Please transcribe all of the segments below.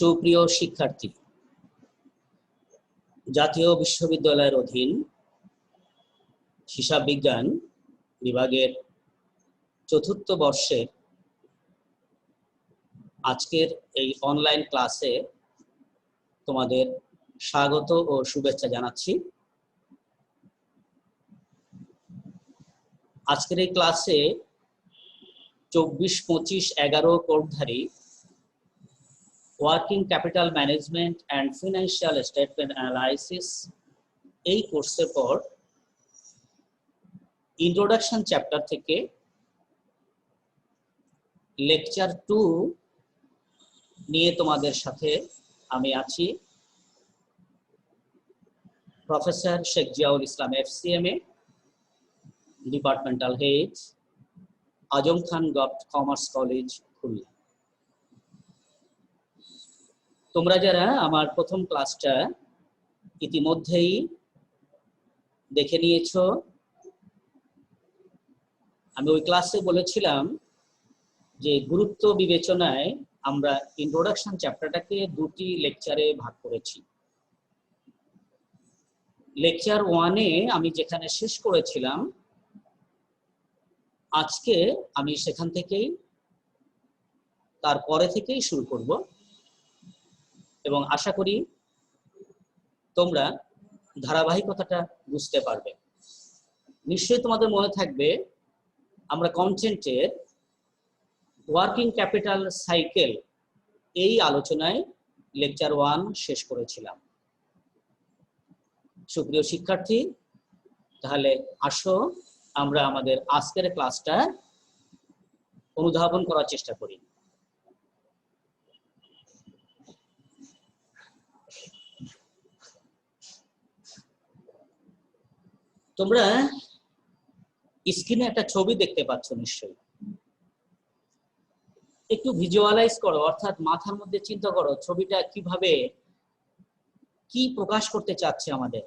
সুপ্রিয় শিক্ষার্থী, জাতীয় বিশ্ববিদ্যালয়ের অধীন হিসাব বিজ্ঞান বিভাগের চতুর্থ বর্ষে আজকের এই অনলাইন ক্লাসে তোমাদের স্বাগত ও শুভেচ্ছা জানাচ্ছি। আজকের এই ক্লাসে 24, 25, 11 কোর্সধারী working capital management and financial statement analysis এই কোর্সের পর ইন্ট্রোডাকশন চ্যাপ্টার থেকে লেকচার 2 নিয়ে তোমাদের সাথে আমি আছি। প্রফেসর শেখ জিয়াউল ইসলাম FCMA, departmental head, Azam Khan government commerce college, Khulna. তোমরা যারা আমার প্রথম ক্লাসটা ইতিমধ্যেই দেখে নিয়েছো, আমি ওই ক্লাসে বলেছিলাম যে গুরুত্ব বিবেচনায় আমরা ইন্ট্রোডাকশন চ্যাপ্টারটাকে দুটি লেকচারে ভাগ করেছি। লেকচার 1-এ আমি যেখানে শেষ করেছিলাম, আজকে আমি সেখান থেকেই তারপরে থেকেই শুরু করব এবং আশা করি তোমরা ধারাবাহিকতাটা বুঝতে পারবে। নিশ্চয়ই তোমাদের মনে থাকবে আমরা কন্টেন্টের ওয়ার্কিং ক্যাপিটাল সাইকেল এই আলোচনায় লেকচার 1 শেষ করেছিলাম। সুপ্রিয় শিক্ষার্থী, তাহলে আসো আমরা আমাদের আজকের ক্লাসটা অনুধাবন করার চেষ্টা করি। তোমরা স্ক্রিনে একটা ছবি দেখতে পাচ্ছ নিশ্চয়ই। একটু ভিজুয়ালাইজ করো, অর্থাৎ মাথার মধ্যে চিন্তা করো ছবিটা কিভাবে কি প্রকাশ করতে চাচ্ছে আমাদের।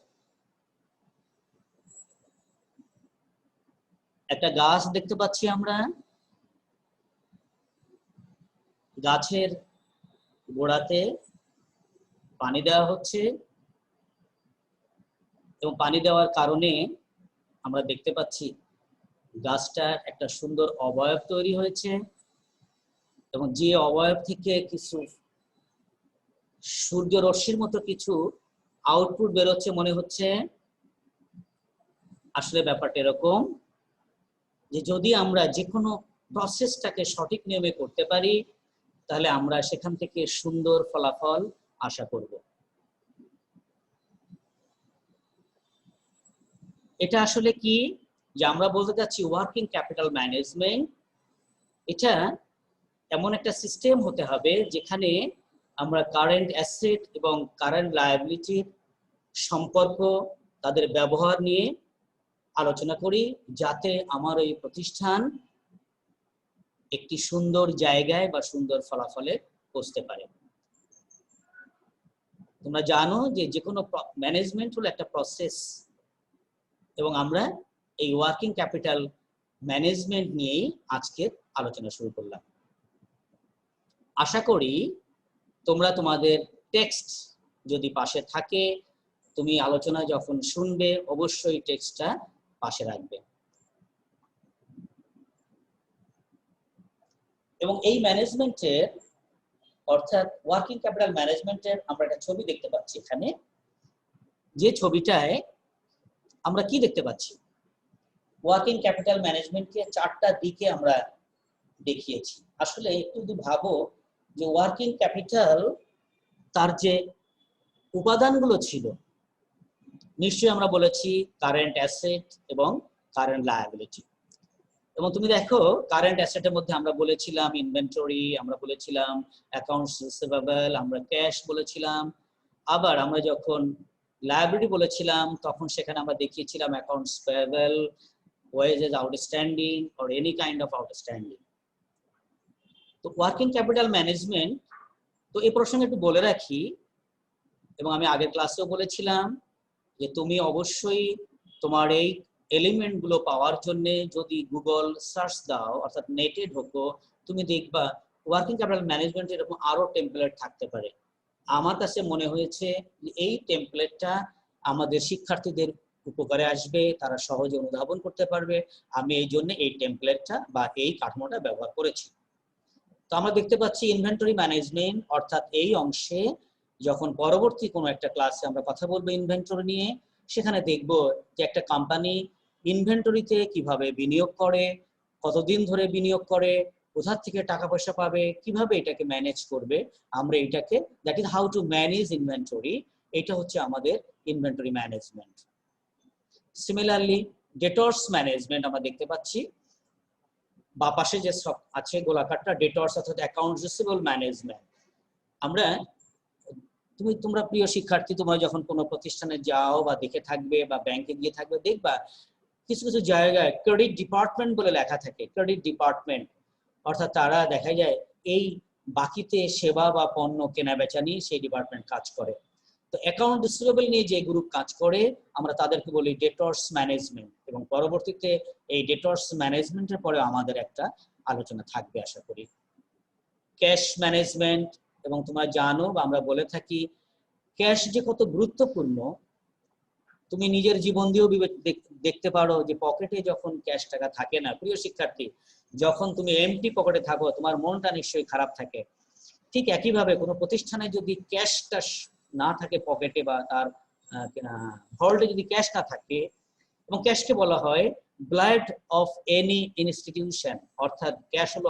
একটা গাছ দেখতে পাচ্ছি আমরা, গাছের গোড়াতে পানি দেওয়া হচ্ছে এবং পানি দেওয়ার কারণে আমরা দেখতে পাচ্ছি গাছটা একটা সুন্দর অবয়ব তৈরি হয়েছে এবং যে অবয়ব থেকে কিছু সূর্য রশ্মির মতো কিছু আউটপুট বেরোচ্ছে মনে হচ্ছে। আসলে ব্যাপারটা এরকম যে যদি আমরা যে কোনো প্রসেসটাকে সঠিক নিয়মে করতে পারি তাহলে আমরা সেখান থেকে সুন্দর ফলাফল আশা করব। এটা আসলে কি যে আমরা বলতে চাচ্ছি ওয়ার্কিং ক্যাপিটাল ম্যানেজমেন্ট এটা এমন একটা সিস্টেম হতে হবে যেখানে আমরা কারেন্ট অ্যাসেট এবং কারেন্ট লায়াবিলিটির সম্পর্ক, তাদের ব্যবহার নিয়ে আলোচনা করি, যাতে আমার এই প্রতিষ্ঠান একটি সুন্দর জায়গায় বা সুন্দর ফলাফলে পৌঁছতে পারে। তোমরা জানো যে কোনো ম্যানেজমেন্ট হলো একটা প্রসেস এবং আমরা এই ওয়ার্কিং ক্যাপিটাল ম্যানেজমেন্ট নিয়েই আজকের আলোচনা শুরু করলাম। আশা করি তোমরা তোমাদের টেক্সট যদি পাশে থাকে, তুমি আলোচনা যখন শুনবে অবশ্যই টেক্সটটা পাশে রাখবে। এবং এই ম্যানেজমেন্টের অর্থাৎ ওয়ার্কিং ক্যাপিটাল ম্যানেজমেন্টের আমরা একটা ছবি দেখতে পাচ্ছি এখানে, যে ছবিটায় আমরা কি দেখতে পাচ্ছি, ওয়ার্কিং ক্যাপিটাল ম্যানেজমেন্টকে 4টা দিকে আমরা দেখিয়েছি। আসলে একটু যদি ভাবো যে ওয়ার্কিং ক্যাপিটাল তার যে উপাদানগুলো ছিল, নিশ্চয়ই আমরা বলেছি কারেন্ট অ্যাসেট এবং কারেন্ট লায়াবিলিটি। এবং তুমি দেখো কারেন্ট অ্যাসেটের মধ্যে আমরা বলেছিলাম ইনভেন্টরি, আমরা বলেছিলাম অ্যাকাউন্টস রিসিভেবল, আমরা ক্যাশ বলেছিলাম। আবার আমরা যখন লায়াবিলিটি বলেছিলাম তখন সেখানে আমরা দেখিয়েছিলাম accounts payable, wages outstanding or any kind of outstanding. তো ওয়ার্কিং ক্যাপিটাল ম্যানেজমেন্ট, তো এই প্রসঙ্গে একটু বলে রাখি এবং আমি আগের ক্লাসেও বলেছিলাম যে তুমি অবশ্যই তোমার এই এলিমেন্টগুলো পাওয়ার জন্য যদি গুগল সার্চ দাও, অর্থাৎ নেটে ঢোকো, তুমি দেখবা ওয়ার্কিং ক্যাপিটাল ম্যানেজমেন্ট এরকম আরো টেমপ্লেট থাকতে পারে। আমার কাছে মনে হয়েছে যে এই টেমপ্লেটটা আমাদের শিক্ষার্থীদের উপকারে আসবে, তারা সহজে অনুধাবন করতে পারবে। আমি এই জন্য এই টেমপ্লেটটা বা এই কাঠামোটা ব্যবহার করেছি। তো আমরা দেখতে পাচ্ছি ইনভেন্টরি ম্যানেজমেন্ট, অর্থাৎ এই অংশে যখন পরবর্তী কোনো একটা ক্লাসে আমরা কথা বলবো ইনভেন্টরি নিয়ে, সেখানে দেখব যে একটা কোম্পানি ইনভেন্টরিতে কিভাবে বিনিয়োগ করে, কতদিন ধরে বিনিয়োগ করে, কোথা থেকে টাকা পয়সা পাবে, কিভাবে এটাকে ম্যানেজ করবে। আমরা এটাকে, that is how to manage inventory, এটা হচ্ছে আমাদের inventory management. Similarly debtors management আমরা দেখতে পাচ্ছি বা পাশে যে সব আছে গোলাকারটা, ডেটর্স অর্থাৎ অ্যাকাউন্ট রিসিভেবল ম্যানেজমেন্ট। আমরা তোমরা প্রিয় শিক্ষার্থী, তোমরা যখন কোনো প্রতিষ্ঠানে যাও বা দেখে থাকবে বা ব্যাংকে গিয়ে থাকবে, দেখবা কিছু কিছু জায়গায় ক্রেডিট ডিপার্টমেন্ট বলে লেখা থাকে। ক্রেডিট ডিপার্টমেন্ট অর্থাৎ তারা দেখা যায় এই বাকিতে সেবা বা পণ্য কেনা বেচা নিয়ে সেই ডিপার্টমেন্ট কাজ করে। তো অ্যাকাউন্ট রিসিভেবল নিয়ে যে গ্রুপ কাজ করে আমরা তাদেরকে বলি ডেটর্স ম্যানেজমেন্ট, এবং পরবর্তীতে এই ডেটর্স ম্যানেজমেন্টের পরে আমাদের একটা আলোচনা থাকবে আশা করি। ক্যাশ ম্যানেজমেন্ট, এবং তোমরা জানো বা আমরা বলে থাকি ক্যাশ যে কত গুরুত্বপূর্ণ তুমি নিজের জীবন দিয়েও দেখতে পারো যে পকেটে যখন ক্যাশ টাকা থাকে না, প্রিয় শিক্ষার্থী, যখন তুমি এমটি পকেটে থাকো তোমার মনটা নিশ্চয়ই খারাপ থাকে। ঠিক একইভাবে কোনো প্রতিষ্ঠানে যদি ক্যাশটা না থাকে পকেটে বা তার ভল্টে যদি ক্যাশ না থাকে, এবং ক্যাশকে বলা হয় ব্লাড অফ এনি ইনস্টিটিউশন, অর্থাৎ ক্যাশ হলো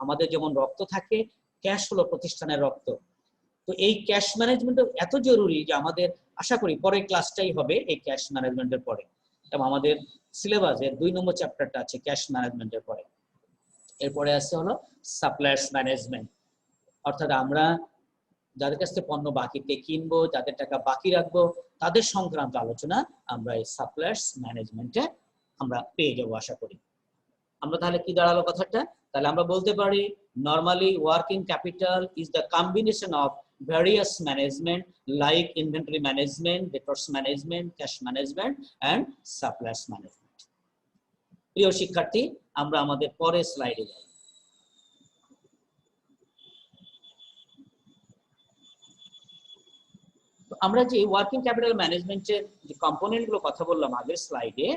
আমাদের যেমন রক্ত থাকে, ক্যাশ হলো প্রতিষ্ঠানের রক্ত। তো এই ক্যাশ ম্যানেজমেন্ট এত জরুরি যে আমাদের আশা করি পরের ক্লাসটাই হবে এই ক্যাশ ম্যানেজমেন্টের পরে, এবং আমাদের সিলেবাসের 2 নম্বর চ্যাপ্টারটা আছে ক্যাশ ম্যানেজমেন্টের পরে। এরপরে আছে হলো সাপ্লায়ার্স ম্যানেজমেন্ট, অর্থাৎ আমরা যাদের কাছ থেকে পণ্য বাকিতে কিনবো, যাদের টাকা বাকি রাখবো, তাদের সংক্রান্ত আলোচনা আমরা এই সাপ্লায়ার্স ম্যানেজমেন্টে আমরা পেয়ে যাবো আশা করি। আমরা তাহলে কি দাঁড়ালো কথাটা? তাহলে আমরা বলতে পারি normally working capital is the combination of various management like inventory management, debtors management, cash management and suppliers management. প্রিয় শিক্ষার্থী, আমরা আমাদের পরের স্লাইডে যাই। আমরা যে ওয়ার্কিং ক্যাপিটাল ম্যানেজমেন্টের যে কম্পোনেন্টগুলো কথা বললাম আগের স্লাইডে,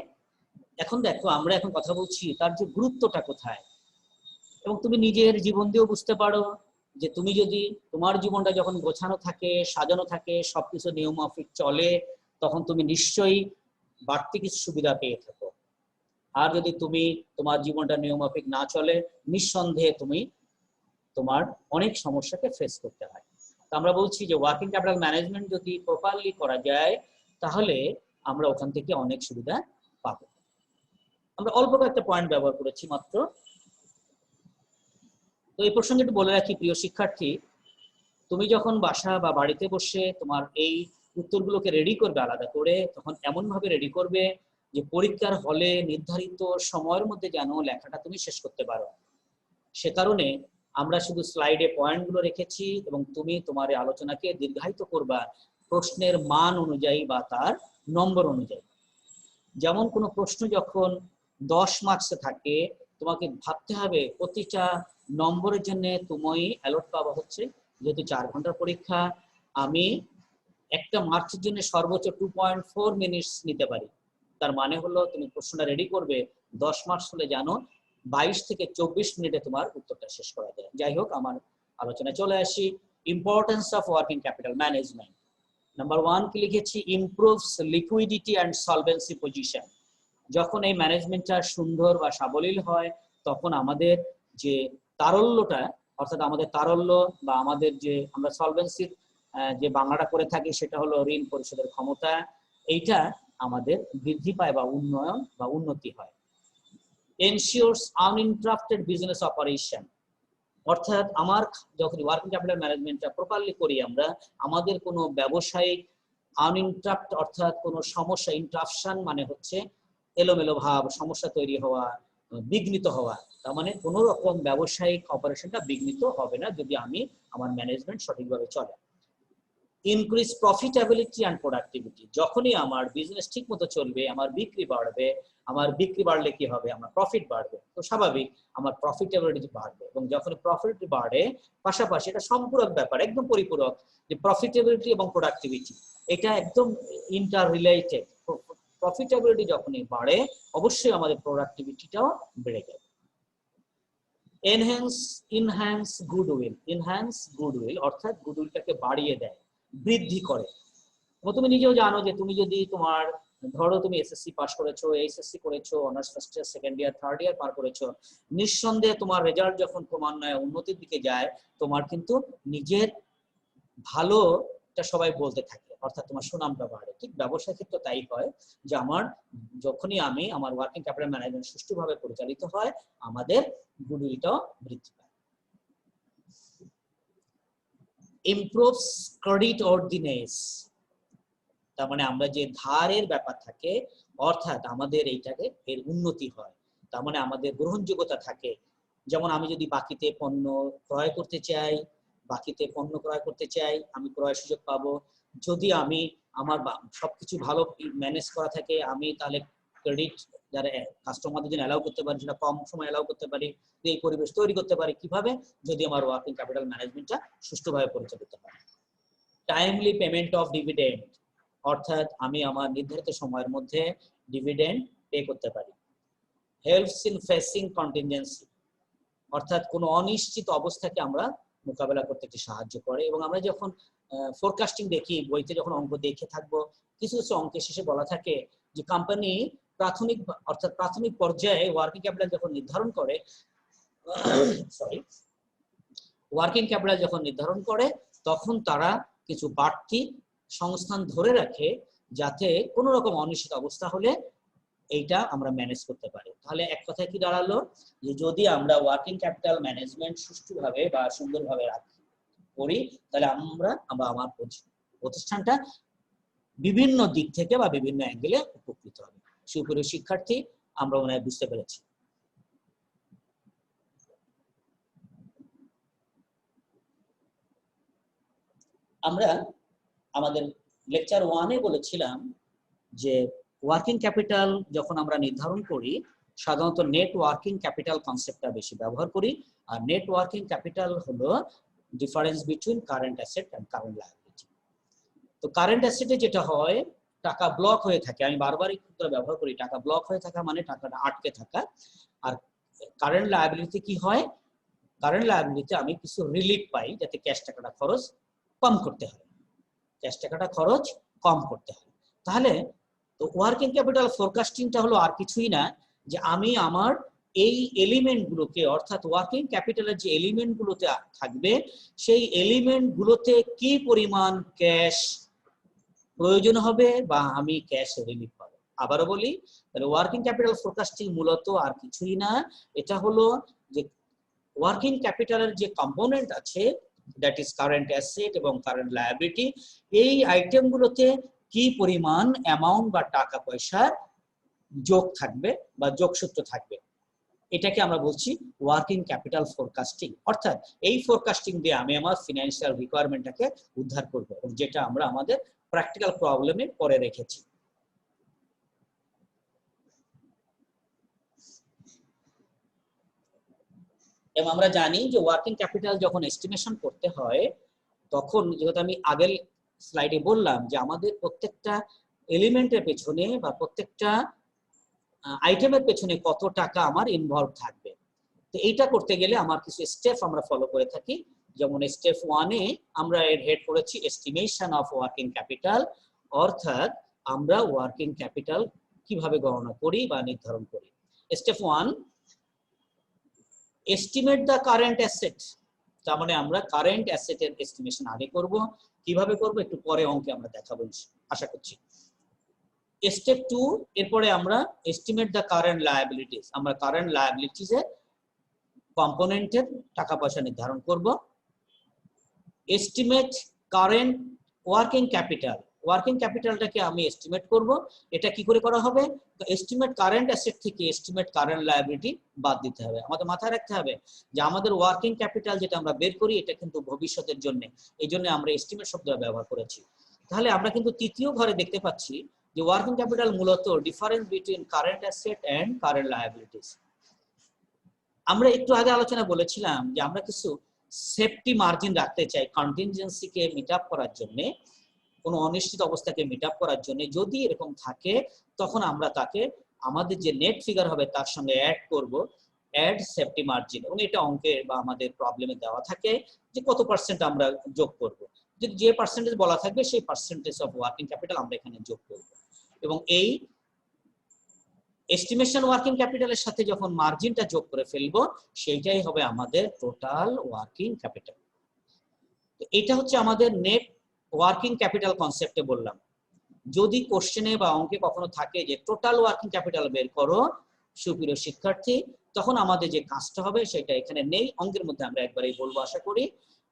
এখন দেখো আমরা এখন কথা বলছি তার যে গুরুত্বটা কোথায়। এবং তুমি নিজের জীবন দিয়েও বুঝতে পারো যে তুমি যদি তোমার জীবনটা যখন গোছানো থাকে, সাজানো থাকে, সবকিছু নিয়মমাফিক চলে, তখন তুমি নিশ্চয়ই বাড়তি কিছু সুবিধা পেয়ে থাকো। আর যদি তোমার জীবনটা নিয়মমাফিক না চলে, নিঃসন্দেহে তোমার অনেক সমস্যাকে ফেস করতে হয়। তো আমরা বলছি যে ওয়ার্কিং ক্যাপিটাল ম্যানেজমেন্ট যদি প্রপারলি করা যায়, তাহলে আমরা ওখান থেকে অনেক সুবিধা পাবো। আমরা অল্প কয়েকটা পয়েন্ট ব্যবহার করেছি মাত্র। তো এই প্রসঙ্গে একটু বলে রাখি প্রিয় শিক্ষার্থী, তুমি যখন বাসা বা বাড়িতে বসে তোমার এই উত্তরগুলোকে রেডি করবে আলাদা করে, তখন এমন ভাবে রেডি করবে যে পরীক্ষার হলে নির্ধারিত সময়ের মধ্যে যেন লেখাটা তুমি শেষ করতে পারো। সে কারণে আমরা শুধু স্লাইডে পয়েন্টগুলো রেখেছি, এবং তুমি তোমার এই আলোচনাকে দীর্ঘায়িত করবা প্রশ্নের মান অনুযায়ী বা তার নম্বর অনুযায়ী। যেমন কোনো প্রশ্ন যখন 10 মার্কসে থাকে, তোমাকে ভাবতে হবে প্রতিটা নম্বরের জন্য তুমি অ্যালট পাওয়া হচ্ছে, যেহেতু 4 ঘন্টার পরীক্ষা, আমি একটা মার্কসের জন্য সর্বোচ্চ 2.4 মিনিটস নিতে পারি। তার মানে হলো তুমি প্রশ্নটা রেডি করবে, 10 মার্কস হলে জানো 22 থেকে 24 মিনিটে তোমার উত্তরটা শেষ করা যায়। যাই হোক, আমার আলোচনায় চলে আসি। Importance of working capital management. Number 1 কি লিখেছি? Improves liquidity and solvency position. যখন এই ম্যানেজমেন্টটা সুন্দর বা সাবলীল হয়, তখন আমাদের যে তারল্যটা, অর্থাৎ আমাদের তারল্য বা আমাদের যে আমরা সলভেন্সির যে বাংলাটা করে থাকি সেটা হলো ঋণ পরিশোধের ক্ষমতা, এইটা আমাদের বৃদ্ধি পায় বা উন্নয়ন বা উন্নতি হয়। এনশিওরস আনইন্টারাপ্টেড বিজনেস অপারেশন, অর্থাৎ আমার যখন ওয়ার্কিং ক্যাপিটাল ম্যানেজমেন্টটা প্রপারলি করি আমরা, আমাদের কোনো ব্যবসায়িক আনইন্টারাপ্ট অর্থাৎ কোনো সমস্যা, ইন্টারাপশন মানে হচ্ছে এলোমেলো ভাব, সমস্যা তৈরি হওয়া, বিঘ্নিত হওয়া, তার মানে কোনো রকম ব্যবসায়িক অপারেশনটা বিঘ্নিত হবে না যদি আমার ম্যানেজমেন্ট সঠিকভাবে চলে। Increase profitability and productivity. যখনই আমার বিজনেস ঠিক মতো চলবে, আমার বিক্রি বাড়বে, আমার বিক্রি বাড়লে কি হবে, আমার প্রফিট বাড়বে, তো স্বাভাবিক আমার প্রফিটেবিলিটি বাড়বে। এবং যখন প্রফিট বাড়ে, পাশাপাশি এটা সম্পূরক ব্যাপার, একদম পরিপূরক, যে প্রফিটেবিলিটি এবং প্রোডাক্টিভিটি এটা একদম ইন্টার রিলেটেড। প্রফিটেবিলিটি যখনই বাড়ে, অবশ্যই আমাদের প্রোডাক্টিভিটিটাও বেড়ে যাবে। এনহ্যান্স গুডউইল অর্থাৎ গুডউইলটাকে বাড়িয়ে দেয়, বৃদ্ধি করে। তুমি নিজেও জানো যে তুমি যদি তোমার ধরো তুমি এসএসসি পাস করেছো, এইচএসসি করেছো, honours first year, second year, third year পার করেছো, নিঃসন্দেহে তোমার রেজাল্ট যখন ক্রমান্বয়ে উন্নতির দিকে যায়, তোমার কিন্তু নিজের ভালোটা সবাই বলতে থাকে, অর্থাৎ তোমার সুনামটা বাড়ে। ঠিক ব্যবসার ক্ষেত্রে তাই হয়, যে যখনই আমার ওয়ার্কিং ক্যাপিটাল ম্যানেজমেন্ট সুষ্ঠুভাবে পরিচালিত হয়, আমাদের গুডউইলটাও বৃদ্ধি পায়। ইমপ্রুভস ক্রেডিট অর্ডিনেন্স, তার মানে আমরা যে ধারের ব্যাপার থাকে, অর্থাৎ আমাদের এইটাকে এর উন্নতি হয়, তার মানে আমাদের গ্রহণযোগ্যতা থাকে। যেমন আমি যদি বাকিতে পণ্য ক্রয় করতে চাই, আমি ক্রয়ের সুযোগ পাবো। যদি আমার সবকিছু ভালো ম্যানেজ করা থাকে, আমি তাহলে ক্রেডিট যারা কাস্টমারদের জন্য অ্যালাউ করতে পারি, সেটা কম সময় অ্যালাউ করতে পারি, এই পরিবেশ তৈরি করতে পারি। কিভাবে? যদি আমার ওয়ার্কিং ক্যাপিটাল ম্যানেজমেন্টটা সুষ্ঠুভাবে পরিচালিত হয়। টাইমলি পেমেন্ট অফ ডিভিডেন্ড, অর্থাৎ আমি আমার নির্ধারিত সময়ের মধ্যে ডিভিডেন্ড পে করতে পারি। হেল্পস ইন ফেসিং কন্টিনজেন্সি, অর্থাৎ কোনো অনিশ্চিত অবস্থাকে আমরা মোকাবেলা করতে একটি সাহায্য করে। এবং আমরা যখন ফোরকাস্টিং দেখি, বইতে যখন অঙ্ক দেখে থাকবো, কিছু কিছু অঙ্কের শেষে বলা থাকে যে কোম্পানি প্রাথমিক পর্যায়ে ওয়ার্কিং ক্যাপিটাল যখন নির্ধারণ করে, তখন তারা কিছু বাড়তি সংস্থান ধরে রাখে, যাতে কোনো রকম অনিশ্চিত অবস্থা হলে এইটা আমরা ম্যানেজ করতে পারি। তাহলে এক কথায় কি দাঁড়ালো, যে যদি আমরা ওয়ার্কিং ক্যাপিটাল ম্যানেজমেন্ট সুষ্ঠুভাবে বা সুন্দরভাবে করি, তাহলে আমার প্রতিষ্ঠানটা বিভিন্ন দিক থেকে বা বিভিন্ন অ্যাঙ্গেলে উপকৃত হবে। সুপ্রিয় শিক্ষার্থী, আমরা মনে হয় বুঝতে পেরেছি। আমরা আমাদের লেকচার 1-এ বলেছিলাম যে ওয়ার্কিং ক্যাপিটাল যখন আমরা নির্ধারণ করি, সাধারণত নেট ওয়ার্কিং ক্যাপিটাল কনসেপ্টটা বেশি ব্যবহার করি। আর নেট ওয়ার্কিং ক্যাপিটাল হলো difference between current asset and current liability. তো কারেন্ট অ্যাসেটে যেটা হয়, টাকা ব্লক হয়ে থাকে, আমি বারবারই সূত্র ব্যবহার করি, টাকা ব্লক হয়ে থাকা মানে টাকাটা আটকে থাকা। আর কারেন্ট লায়াবিলিটি কি হয়? কারেন্ট লায়াবিলিটিতে আমি কিছু রিলিফ পাই, যাতে ক্যাশ টাকাটা খরচ কম করতে হয়। তাহলে তো ওয়ার্কিং ক্যাপিটাল ফোরকাস্টিংটা হলো আর কিছুই না, যে আমি আমার এই এলিমেন্টগুলোকে, অর্থাৎ ওয়ার্কিং ক্যাপিটালের যে এলিমেন্টগুলোতে থাকবে, সেই এলিমেন্টগুলোতে কি পরিমাণ ক্যাশ প্রয়োজন হবে বা আমি ক্যাশ রিলিফ পাবো। আবারও বলি, তাহলে ওয়ার্কিং ক্যাপিটাল ফোরকাস্টিং মূলত আর কিছুই না, এটা হলো যে ওয়ার্কিং ক্যাপিটালের যে কম্পোনেন্ট আছে, দ্যাট ইজ কারেন্ট অ্যাসেট এবং কারেন্ট লায়াবিলিটি, এই আইটেমগুলোতে কি পরিমাণ অ্যামাউন্ট বা টাকা পয়সার যোগ থাকবে বা যোগসূত্র থাকবে, এটাকে আমরা বলছি ওয়ার্কিং ক্যাপিটাল ফোরকাস্টিং। অর্থাৎ এই ফোরকাস্টিং দিয়ে আমি আমার ফিনান্সিয়াল রিকোয়ারমেন্টটাকে উদ্ধার করব, এবং যেটা আমরা আমাদের প্র্যাকটিক্যাল প্রবলেমে পরে রেখেছি। এবং আমরা জানি যে ওয়ার্কিং ক্যাপিটাল যখন এস্টিমেশন করতে হয়, তখন যেহেতু আমি আগের স্লাইডে বললাম যে আমাদের প্রত্যেকটা এলিমেন্টের পেছনে বা প্রত্যেকটা আইটেমের পেছনে কত টাকা আমার ইনভলভ থাকবে। তো এইটা করতে গেলে আমার কিছু স্টেপ আমরা ফলো করে থাকি। যেমন স্টেপ 1-এ আমরা এর হেড করেছি এস্টিমেশন অফ ওয়ার্কিং ক্যাপিটাল, অর্থাৎ আমরা ওয়ার্কিং ক্যাপিটাল কিভাবে গণনা করি বা নির্ধারণ করি। Step 1, estimate the current asset. তার মানে আমরা কারেন্ট অ্যাসেটের এস্টিমেশন আগে করব। কিভাবে করব একটু পরে অঙ্কে আমরা দেখাবো আশা করছি। স্টেপ 2, এরপরে আমরা এস্টিমেট দ্য কারেন্ট লায়াবিলিটিস। আমরা কারেন্ট লায়াবিলিটিস এর কম্পোনেন্টের টাকা পয়সা নির্ধারণ করব। Estimate current working capital, working ক্যাপিটালটাকে আমি এস্টিমেট করব। এটা কি করে করা হবে? এস্টিমেট কারেন্ট অ্যাসেট থেকে এস্টিমেট কারেন্ট লায়াবিলিটি বাদ দিতে হবে। আমাদের মাথায় রাখতে হবে যে আমাদের ওয়ার্কিং ক্যাপিটাল যেটা আমরা বের করি এটা কিন্তু ভবিষ্যতের জন্য, এই জন্য আমরা এস্টিমেট শব্দটা ব্যবহার করেছি। তাহলে আমরা কিন্তু তৃতীয় ঘরে দেখতে পাচ্ছি যে ওয়ার্কিং ক্যাপিটাল মূলত difference between current asset and current liabilities. আমরা একটু আগে আলোচনা বলেছিলাম যে আমরা কিছু সেফটি মার্জিন রাখতে চাই কন্টিনজেন্সিকে মিট আপ করার জন্য, কোনো অনিশ্চিত অবস্থাকে মিট আপ করার জন্য। যদি এরকম থাকে তখন আমরা তাকে আমাদের যে নেট ফিগার হবে তার সঙ্গে অ্যাড করব, অ্যাড সেফটি মার্জিন, এবং এটা অঙ্কে বা আমাদের প্রবলেমে দেওয়া থাকে যে কত পার্সেন্ট আমরা যোগ করব। যদি যে পার্সেন্টেজ বলা থাকবে সেই পার্সেন্টেজ অফ ওয়ার্কিং ক্যাপিটাল আমরা এখানে যোগ করব, এবং এই এস্টিমেশন ওয়ার্কিং ক্যাপিটালের সাথে যখন মার্জিনটা যোগ করে ফেলবো সেইটাই হবে আমাদের টোটাল ওয়ার্কিং ক্যাপিটাল। তো এটা হচ্ছে আমাদের নেট ওয়ার্কিং ক্যাপিটাল কনসেপ্টে বললাম। যদি কোশ্চেনে বা অঙ্কে কখনো থাকে যে টোটাল ওয়ার্কিং ক্যাপিটাল বের করো সুপ্রিয় শিক্ষার্থী, তখন আমাদের যে কাজটা হবে সেটা এখানে নেই, অঙ্কের মধ্যে আমরা একবারই বলবো আশা করি,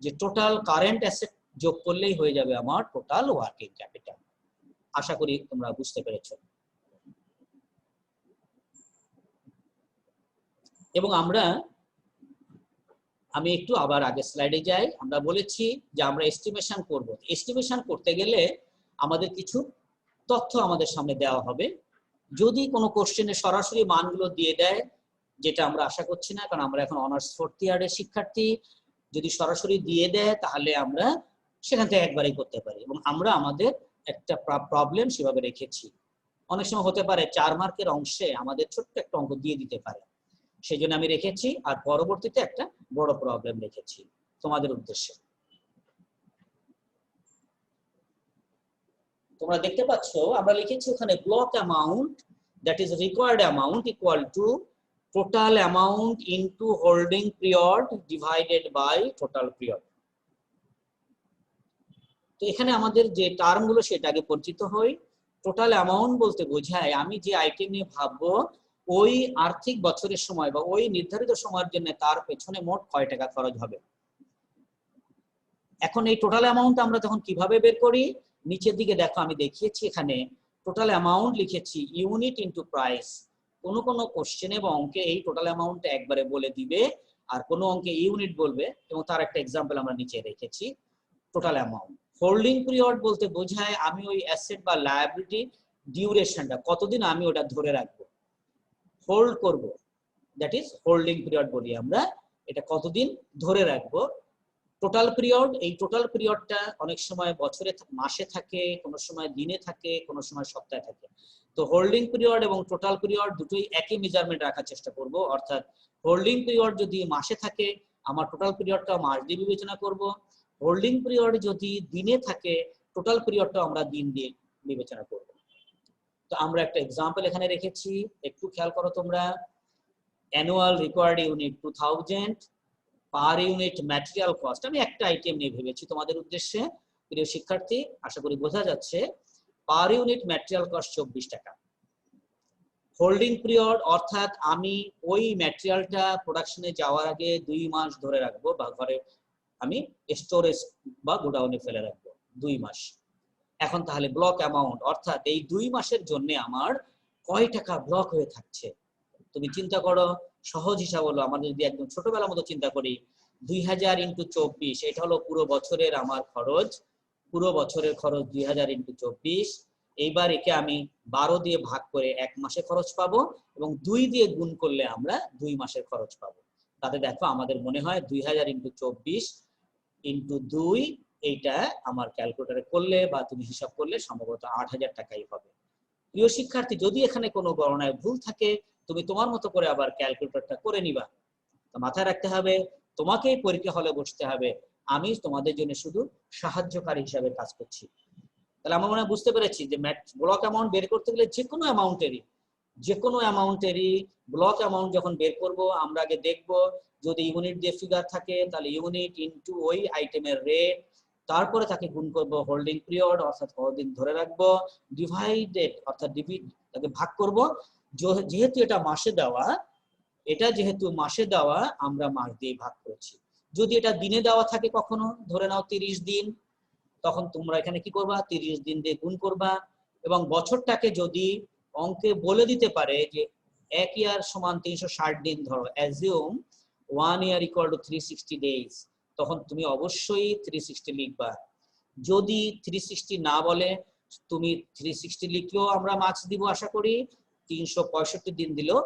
যে টোটাল কারেন্ট অ্যাসেট যোগ করলেই হয়ে যাবে আমার টোটাল ওয়ার্কিং ক্যাপিটাল। আশা করি তোমরা বুঝতে পেরেছো। এবং আমি একটু আবার আগে স্লাইডে যাই। আমরা বলেছি যে আমরা এস্টিমেশন করব। এস্টিমেশন করতে গেলে আমাদের কিছু তথ্য আমাদের সামনে দেওয়া হবে। যদি কোনো কোশ্চেনে সরাসরি মানগুলো দিয়ে দেয়, যেটা আমরা আশা করছি না, কারণ আমরা এখন অনার্স 4th ইয়ারের শিক্ষার্থী, যদি সরাসরি দিয়ে দেয় তাহলে আমরা সেখান থেকে একবারই করতে পারি, এবং আমরা আমাদের একটা প্রবলেম সেভাবে রেখেছি। অনেক সময় হতে পারে 4 মার্কের অংশে আমাদের ছোট্ট একটা অঙ্ক দিয়ে দিতে পারে, সেই জন্য আমি রেখেছি, আর পরবর্তীতে একটা বড় প্রবলেম রেখেছি তোমাদের উদ্দেশ্যে। তোমরা দেখতে পাচ্ছ আমরা লিখেছি ওখানে block amount that is required amount equal to total amount into holding period divided by total period. তো এখানে আমাদের যে টার্মগুলো সেটা আগে পরিচিত হই। টোটাল অ্যামাউন্ট বলতে বোঝায় আমি যে আইটেম নিয়ে ভাববো ওই আর্থিক বছরের সময় বা ওই নির্ধারিত সময়ের জন্য তার পেছনে মোট কয় টাকা খরচ হবে। এখন এই টোটাল অ্যামাউন্ট আমরা তখন কিভাবে বের করি? নিচের দিকে দেখো আমি দেখিয়েছি, এখানে টোটাল অ্যামাউন্ট লিখেছি ইউনিট ইনটু প্রাইস। কোনো কোশ্চেনে বা অঙ্কে এই টোটাল অ্যামাউন্টটা একবারে বলে দিবে, আর কোনো অঙ্কে ইউনিট বলবে, এবং তার একটা এক্সাম্পল আমরা নিচে রেখেছি টোটাল অ্যামাউন্ট। হোল্ডিং পিরিয়ড বলতে বোঝায় আমি ওই অ্যাসেট বা লায়াবিলিটি ডিউরেশনটা কতদিন আমি ওটা ধরে রাখবো, হোল্ড করব, দ্যাট ইজ হোল্ডিং পিরিয়ড বলি আমরা, এটা কতদিন ধরে রাখবো। টোটাল পিরিয়ড, এই টোটাল পিরিয়ডটা অনেক সময় বছরে মাসে থাকে, কোনো সময় দিনে থাকে, কোনো সময় সপ্তাহে থাকে। তো হোল্ডিং পিরিয়ড এবং টোটাল পিরিয়ড দুটোই একই মেজারমেন্ট রাখার চেষ্টা করব, অর্থাৎ হোল্ডিং পিরিয়ড যদি মাসে থাকে আমার টোটাল পিরিয়ডটা মাস দিয়ে বিবেচনা করব, হোল্ডিং পিরিয়ড যদি দিনে থাকে টোটাল পিরিয়ডটা আমরা দিন দিয়ে বিবেচনা করব। তো আমরা একটা এক্সাম্পল এখানে রেখেছি, একটু খেয়াল করো তোমরা। Annual required unit 2000, per unit material cost, আমি একটা আইটেম নিয়ে ভেবেছি তোমাদের উদ্দেশ্যে প্রিয় শিক্ষার্থী, আশা করি বোঝা যাচ্ছে। পার ইউনিট ম্যাটেরিয়াল কস্ট 24 টাকা। হোল্ডিং পিরিয়ড অর্থাৎ আমি ওই ম্যাটেরিয়ালটা প্রোডাকশনে যাওয়ার আগে 2 মাস ধরে রাখবো, বা ঘরে আমি স্টোরেজ বা গোডাউনে ফেলে রাখবো 2 মাস। এখন তাহলে ব্লক অ্যামাউন্ট অর্থাৎ এই 2 মাসের জন্য আমার কয় টাকা ব্লক হয়ে থাকছে। তুমি চিন্তা করো, সহজ হিসাব হলো, আমাদের যদি একদম ছোটবেলার মতো চিন্তা করি, 2000 ইন্টু 24, এটা হলো পুরো বছরের আমার খরচ, পুরো বছরের খরচ 2000 ইন্টু 24। এইবার একে আমি 12 দিয়ে ভাগ করে 1 মাসে খরচ পাবো, এবং 2 দিয়ে গুণ করলে আমরা 2 মাসের খরচ পাবো। তাতে দেখো আমাদের মনে হয় 2000 ইন্টু 24 ইন্টু 2, এইটা আমার ক্যালকুলেটরে করলে বা তুমি হিসাব করলে সম্ভবত 8000 টাকাই হবে। প্রিয় শিক্ষার্থী, যদি এখানে কোনো গণনায় ভুল থাকে তুমি তোমার মতো করে আবার ক্যালকুলেটরটা করে নিবা। তো মাথায় রাখতে হবে তোমাকেই পরীক্ষা হলে বসতে হবে, আমি তোমাদের জন্য শুধু সাহায্যকারী হিসাবে কাজ করছি। তাহলে আমরা মনে বুঝতে পেরেছি যে ব্লক অ্যামাউন্ট বের করতে গেলে যে কোনো অ্যামাউন্টেরই ব্লক অ্যামাউন্ট যখন বের করব আমরা আগে দেখব যদি ইউনিট দিয়ে ফিগার থাকে তাহলে ইউনিট ইনটু ওই আইটেমের রেট, তারপরে তাকে গুণ করব হোল্ডিং পিরিয়ড অর্থাৎ কতদিন ধরে রাখবো, ডিভাইডেড অর্থাৎ তাকে ভাগ করব, যেহেতু এটা মাসে দেওয়া আমরা মাস দিয়ে ভাগ করেছি। যদি এটা দিনে দেওয়া থাকে কখনো ধরে নাও 30 দিন, তখন তোমরা এখানে কি করবা, 30 দিন দিয়ে গুণ করবা এবং বছরটাকে যদি অঙ্কে বলে দিতে পারে যে 1 ইয়ার সমান 360 দিন, ধরো assume 1 year equal to 360 days, তখন তুমি অবশ্যই 360 লিখবা। যদি 360 না বলে তুমি 360 লিখলেও আমরা মার্কস দিব আশা করি, 365 দিন দিলেও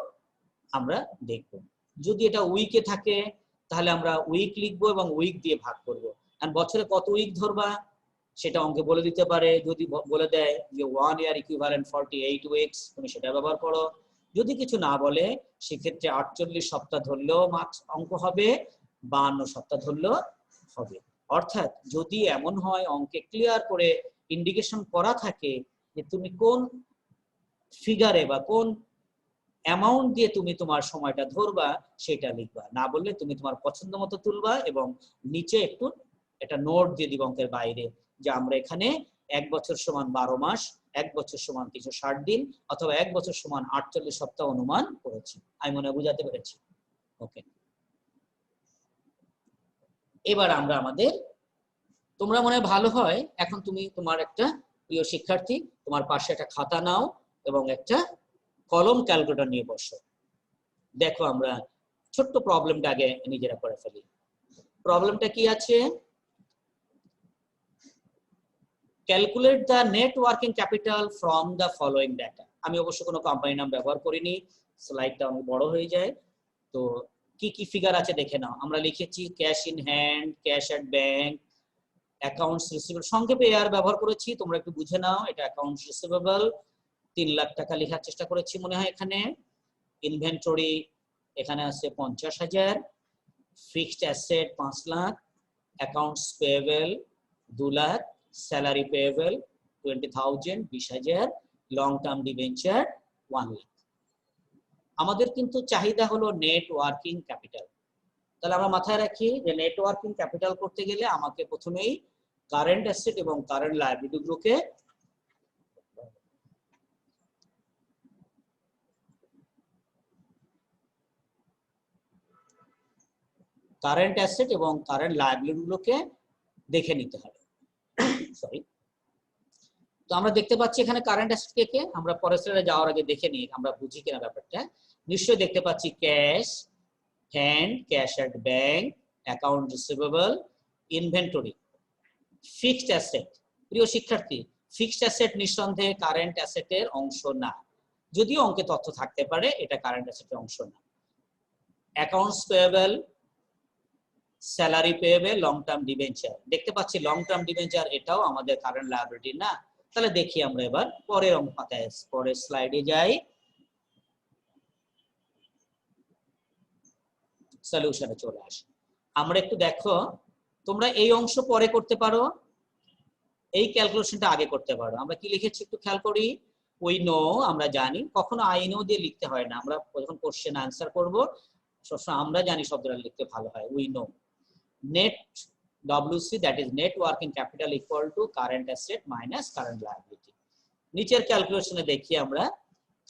আমরা দেখব। যদি এটা উইকে থাকে তাহলে আমরা উইক লিখবো এবং উইক দিয়ে ভাগ করব। আর বছরে কত উইক ধরবা সেটা অঙ্কে বলে দিতে পারে। যদি বলে দেয় যে 1 ইয়ার ইকুইভ্যালেন্ট 48 উইকস, তুমি সেটা ব্যবহার করো। যদি কিছু না বলে সেক্ষেত্রে 48 সপ্তাহ ধরলেও মার্কস অঙ্ক হবে, 52 সপ্তাহ ধরলেও হবে। অর্থাৎ যদি এমন হয় অঙ্কে ক্লিয়ার করে ইন্ডিকেশন করা থাকে যে তুমি কোন ফিগারে বা কোন অ্যামাউন্ট দিয়ে তুমি তোমার সময়টা ধরবা সেটা লিখবা, না বললে তুমি তোমার পছন্দ মতো তুলবা এবং নিচে একটু একটা নোট দিয়ে দিবা অঙ্কের বাইরে যে আমরা এখানে 1 বছর সমান 12 মাস, 1 বছর সমান 360 দিন অথবা 1 বছর সমান 48 সপ্তাহ অনুমান করেছি। আমি মনে হয় বুঝাতে পেরেছি। ওকে, এবার আমরা আমাদের, তোমরা মনে হয় ভালো হয় এখন তুমি তোমার একটা প্রিয় শিক্ষার্থী তোমার পাশে একটা খাতা নাও এবং একটা কলম ক্যালকুলেটর নিয়ে বসো। দেখো আমরা ছোট্ট প্রবলেমটা আগে নিজেরা করে ফেলি। প্রবলেমটা কি আছে? Calculate the net working capital from the following data. আমি অবশ্য কোনো কোম্পানি নাম ব্যবহার করিনি, স্লাইডটা অনেক বড় হয়ে যায়। তো কি কি ফিগার আছে দেখে নাও। আমরা লিখেছি cash in hand, cash at bank, accounts receivable, সংক্ষেপে এআর ব্যবহার করেছি, তোমরা একটু বুঝে নাও। এটা অ্যাকাউন্টস রিসিভেবল 3 লাখ টাকা লেখার চেষ্টা করেছি মনে হয় এখানে। ইনভেন্টরি এখানে আছে 50,000, fixed asset 5 lakh, accounts payable 2 lakh, salary payable 20,000 20,000, long term debenture 1 lakh. আমাদের কিন্তু চাহিদা হলো নেট ওয়ার্কিং ক্যাপিটাল। তাহলে আমরা মাথায় রাখি যে নেট ওয়ার্কিং ক্যাপিটাল করতে গেলে আমাকে প্রথমেই কারেন্ট অ্যাসেট এবং কারেন্ট লায়াবিলিটি গুলোকে কারেন্ট অ্যাসেট এবং কারেন্ট লায়াবিলিটি গুলোকে দেখে নিতে হবে। সরি, তো আমরা দেখতে পাচ্ছি এখানে কারেন্ট অ্যাসেট কে কে, আমরা পরের স্লাইডে যাওয়ার আগে দেখে নিই আমরা বুঝি কিনা ব্যাপারটা। নিশ্চয়ই দেখতে পাচ্ছি cash hand, cash at bank, account receivable, inventory. Fixed asset, প্রিয় শিক্ষার্থী, ফিক্সড অ্যাসেট নিঃসন্দেহে কারেন্ট অ্যাসেটের অংশ না, যদিও অঙ্কে তথ্য থাকতে পারে এটা কারেন্ট অ্যাসেটের অংশ না। Accounts payable, salary payable, long term debenture, দেখতে পাচ্ছি লং টার্ম ডিবেঞ্চার এটাও আমাদের কারেন্ট লায়াবিলিটি না। তাহলে দেখি আমরা এবার পরের পাতায়, পরের স্লাইডে যাই, সলিউশনে চলে আসি। আমরা একটু দেখো, তোমরা এই অংশ পরে করতে পারো, এই ক্যালকুলেশনটা আগে করতে পারো। আমরা কি লিখেছি একটু খেয়াল করি। উই নো, আমরা জানি, কখনো আই নো দিয়ে লিখতে হয় না, আমরা যখন কোশ্চেন আনসার করব সবসময় আমরা জানি শব্দটা লিখতে ভালো হয়। We know net WC, that is net working capital equal to current asset minus current liability. নিচের ক্যালকুলেশনে দেখি আমরা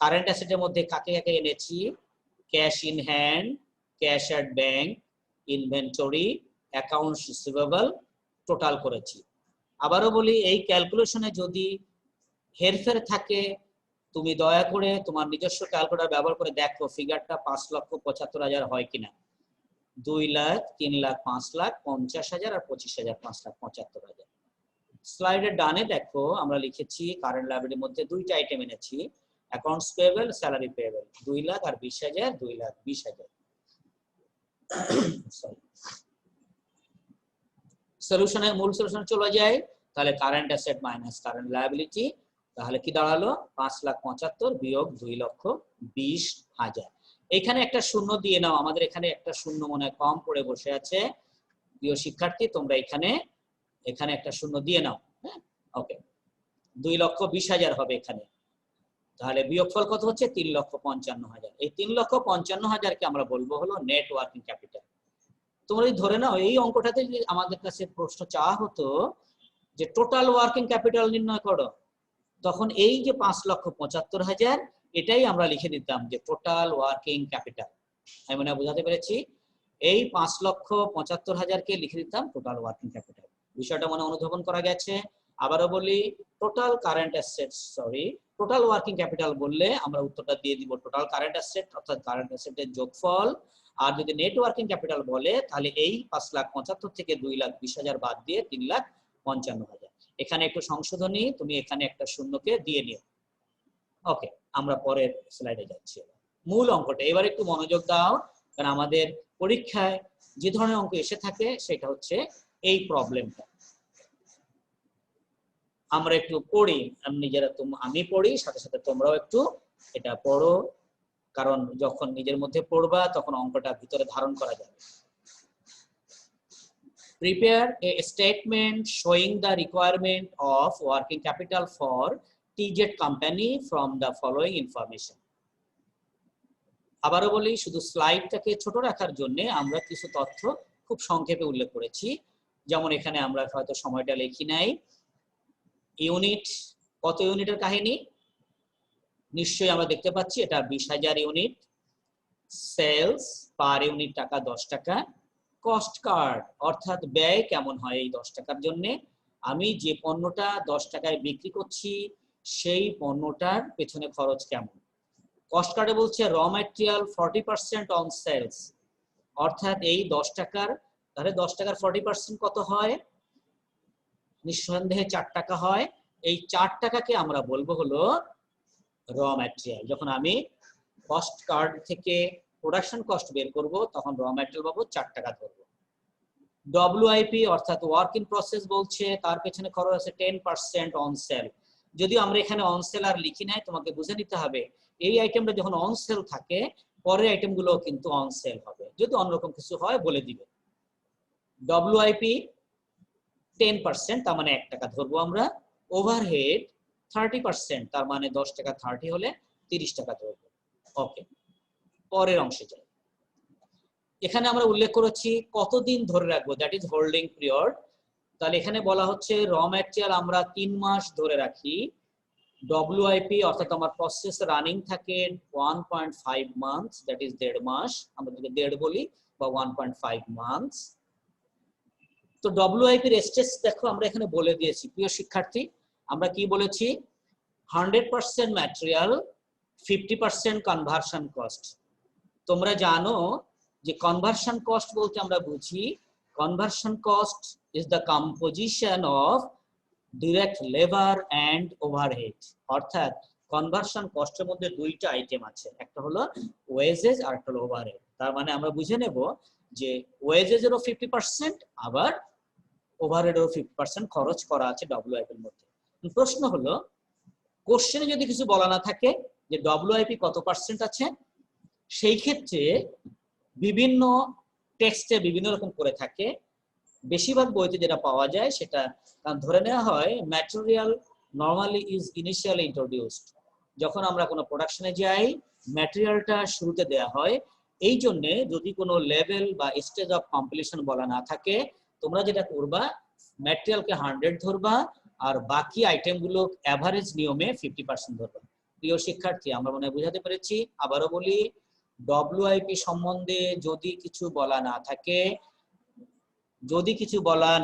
কারেন্ট অ্যাসেটের মধ্যে কাকে কাকে এনেছি, cash in hand, cash at bank, inventory, accounts receivable total করেছি। আবারও বলি, এই ক্যালকুলেশনে যদি হেরফের থাকে তুমি দয়া করে তোমার নিজস্ব ক্যালকুলেটর ব্যবহার করে দেখো ফিগারটা 5,75,000 হয় কিনা। 2 লাখ, 3 লাখ, 5 লাখ, 50,000 আর 25,000, 5 লাখ 75,000। স্লাইডের ডানে দেখো আমরা লিখেছি কারেন্ট লায়াবিলিটির মধ্যে দুইটা আইটেম এনেছি, accounts payable, salary payable, 2 lakh আর 20,000, 2 লাখ 20,000। সলিউশনে, মূল সলিউশনে চলে যায়, তাহলে current asset minus current liability, তাহলে কি দাঁড়ালো 5,75,000 বিয়োগ 2,20,000। এখানে একটা শূন্য দিয়ে নাও, আমাদের এখানে একটা শূন্য মনে হয় কম পড়ে বসে আছে। প্রিয় শিক্ষার্থী তোমরা এখানে একটা শূন্য দিয়ে নাও। হ্যাঁ, ওকে, 2,20,000 হবে এখানে। তাহলে বিয়োগফল কত হচ্ছে 3,55,000। এই 3,55,000 কে আমরা বলবো হলো নেট ওয়ার্কিং ক্যাপিটাল। তোমরা যদি ধরে নাও এই অঙ্কটাতে যদি আমাদের কাছে প্রশ্ন চাওয়া হতো যে টোটাল ওয়ার্কিং ক্যাপিটাল নির্ণয় করো, তখন এই যে 5,75,000 এটাই আমরা লিখে দিতাম যে টোটাল ওয়ার্কিং ক্যাপিটাল। আমি বোঝাতে পেরেছি? এই 5,75,000 কে লিখে দিতাম টোটাল ওয়ার্কিং ক্যাপিটাল। বিষয়টা মনে অনুধাবন করা গেছে? আবারও বলি, total current assets, total working capital বললে আমরা উত্তরটা দিয়ে দিব টোটাল কারেন্ট অ্যাসেট অর্থাৎ কারেন্ট অ্যাসেটের যোগফল। আর যদি নেট ওয়ার্কিং ক্যাপিটাল বলে তাহলে এই 5,75,000 থেকে 2,20,000 বাদ দিয়ে 3,55,000। এখানে একটু সংশোধনী, তুমি এখানে একটা শূন্যকে দিয়ে নিও। ওকে, আমরা পরের স্লাইডে যাচ্ছি। মূল অঙ্কটা এবার একটু মনোযোগ দাও, কারণ আমাদের পরীক্ষায় যে ধরনের অঙ্ক এসে থাকে সেটা হচ্ছে এই প্রবলেমটা। আমরা একটু পড়ি, নিজেরা আমি পড়ি, সাথে সাথে তোমরাও একটু এটা পড়ো, কারণ যখন নিজের মধ্যে পড়বা তখন অঙ্কটা ভিতরে ধারণ করা যাবে। Prepare a statement showing the requirement of working capital for TZ company from the following information. আবারও বলি, শুধু স্লাইডটাকে ছোট রাখার জন্য আমরা কিছু তথ্য খুব সংক্ষেপে উল্লেখ করেছি। যেমন এখানে আমরা হয়তো সময়টা লিখি নাই। ইউনিট, কত ইউনিটের কাহিনী নিশ্চয়ই আমরা দেখতে পাচ্ছি, এটা 20,000 ইউনিট। সেলস পার ইউনিট টাকা 10 টাকা। কস্ট কার্ড অর্থাৎ ব্যয় কেমন হয় এই 10 টাকার জন্য, আমি যে পণ্যটা 10 টাকায় বিক্রি করছি সেই পণ্যটার পেছনে খরচ কেমন। কস্ট কার্ডে বলছে র ম্যাটেরিয়াল 40% অন সেলস, অর্থাৎ এই 10 টাকার, তাহলে 10 টাকার 40% কত হয়? নিঃসন্দেহে 4 টাকা হয়। এই 4 টাকাকে আমরা বলবো হলো র ম্যাটেরিয়াল। যখন আমি কস্ট কার্ড থেকে প্রোডাকশন কস্ট বের করব তখন র ম্যাটেরিয়াল পাবো 4 টাকা ধরবো। WIP অর্থাৎ ওয়ার্ক ইন প্রসেস বলছে তার পেছনে খরচ আছে 10% অন সেল। যদিও আমরা এখানে অন সেল আর লিখি নাই, তোমাকে বুঝে নিতে হবে এই আইটেমটা যখন অন সেল থাকে পরের আইটেমগুলো কিন্তু অন সেল হবে, যদি অন্যরকম কিছু হয় বলে দিবে। WIP 10% তার মানে 1 টাকা ধরবো আমরা। ওভারহেড 30% তার মানে 10 টাকা 30 হলে 30 টাকা ধরবো। ওকে, পরের অংশে যাই। এখানে আমরা উল্লেখ করেছি কতদিন ধরে রাখবো, দ্যাট ইজ হোল্ডিং পিরিয়ড। তাহলে এখানে বলা হচ্ছে র ম্যাটেরিয়াল আমরা 3 মাস ধরে রাখি। WIP অর্থাৎ আমার প্রসেস রানিং থাকে 1.5 মান্থস, দ্যাট ইজ 1.5 মাস, আমরা যদি 1.5 বলি বা 1.5 মান্থস। তো WIP এর স্টেজ দেখো আমরা এখানে বলে দিয়েছি। প্রিয় শিক্ষার্থী, আমরা কি বলেছি? 100% ম্যাটেরিয়াল, 50% কনভার্সন কস্ট। তোমরা জানো যে কনভার্সন কস্ট বলতে আমরা বুঝি conversion cost is the composition of direct labour and overhead. অর্থাৎ কনভার্সন কস্টের মধ্যে দুইটা আইটেম আছে, একটা হলো ওয়েজেস আর একটা হলো ওভারহেড। তার মানে আমরা বুঝে নেব যে ওয়েজেসেরও 50% আবার ওভারহেডেরও 50% খরচ করা আছে WIP এর মধ্যে। প্রশ্ন হলো, কোশ্চেনে যদি কিছু বলা না থাকে যে WIP কত পার্সেন্ট আছে, সেই ক্ষেত্রে বিভিন্ন টেক্সটে বিভিন্ন রকম করে থাকে। বেশিরভাগ বইতে যেটা পাওয়া যায় সেটা ধরে নেওয়া হয় material normally is initially introduced. যখন আমরা কোনো প্রোডাকশনে যাই ম্যাটেরিয়ালটা শুরুতে দেওয়া হয়। এই জন্য যদি কোনো লেভেল বা স্টেজ অফ কমপ্লিশন বলা না থাকে, তোমরা যেটা করবা ম্যাটেরিয়ালকে 100 ধরবা আর বাকি আইটেমগুলো অ্যাভারেজ নিয়মে 50% ধরবা। প্রিয় শিক্ষার্থী, আমরা মনে হয় বুঝাতে পেরেছি। আবারও বলি, WIP সম্বন্ধে যদি কিছু বলা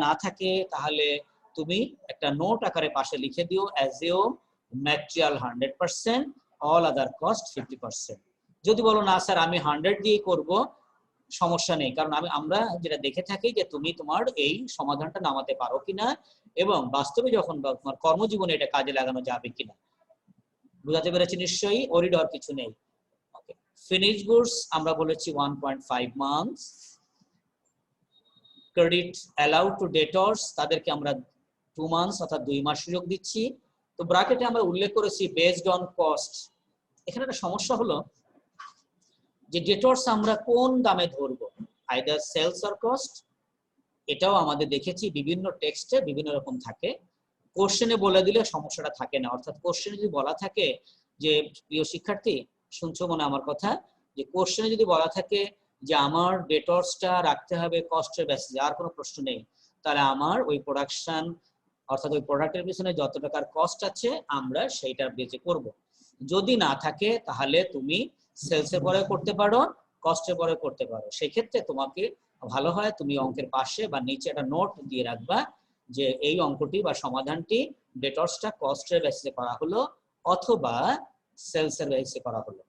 না থাকে তাহলে তুমি একটা নোট আকারে পাশে লিখে দিও, assume material 100%, all other cost 50%। যদি বলো না স্যার আমি 100 দিয়েই করব, সমস্যা নেই, কারণ আমরা যেটা দেখে থাকি যে তুমি তোমার এই সমাধানটা নামাতে পারো কিনা এবং বাস্তবে যখন তোমার কর্মজীবনে এটা কাজে লাগানো যাবে কিনা। বুঝাতে পেরেছি নিশ্চয়ই? ওরিডর কিছু নেই। ওকে, ফিনিশ গুডস আমরা বলেছি 1.5 months. Credit allowed to debtors তাদেরকে আমরা 2 মান্থস অর্থাৎ 2 মাস সুযোগ দিচ্ছি। তো ব্র্যাকেটে আমরা উল্লেখ করেছি বেসড অন কস্ট। এখানে একটা সমস্যা হলো যে ডেটর্স আমরা কোন দামে ধরবো, আইদার সেলস অর কস্ট। এটাও আমাদের দেখেছি বিভিন্ন টেক্সটে বিভিন্ন রকম থাকে। কোশ্চেনে বলে দিলে সমস্যাটা থাকে না। অর্থাৎ কোশ্চেনে যদি বলা থাকে যে, প্রিয় শিক্ষার্থী শুনছো মনে আমার কথা, যে কোশ্চেনে যদি বলা থাকে যে আমার ডেটর্সটা রাখতে হবে কস্টের বেসিসে, আর কোনো প্রশ্ন নেই, তাহলে আমার ওই প্রোডাকশন অর্থাৎ ওই প্রোডাক্টের পিছনে যত টাকার কস্ট আছে আমরা সেইটার বেজে করব। যদি না থাকে তাহলে তুমি সেলসের পরে করতে পারো, কস্টের পরে করতে পারো। সেই ক্ষেত্রে তোমাকে ভালো হয় তুমি অঙ্কের পাশে বা নিচে একটা নোট দিয়ে রাখবা যে এই অঙ্কটি বা সমাধানটি ডেটরসটা কস্টের বেসিসে করা হলো অথবা সেলসের বেসিসে করা হলো।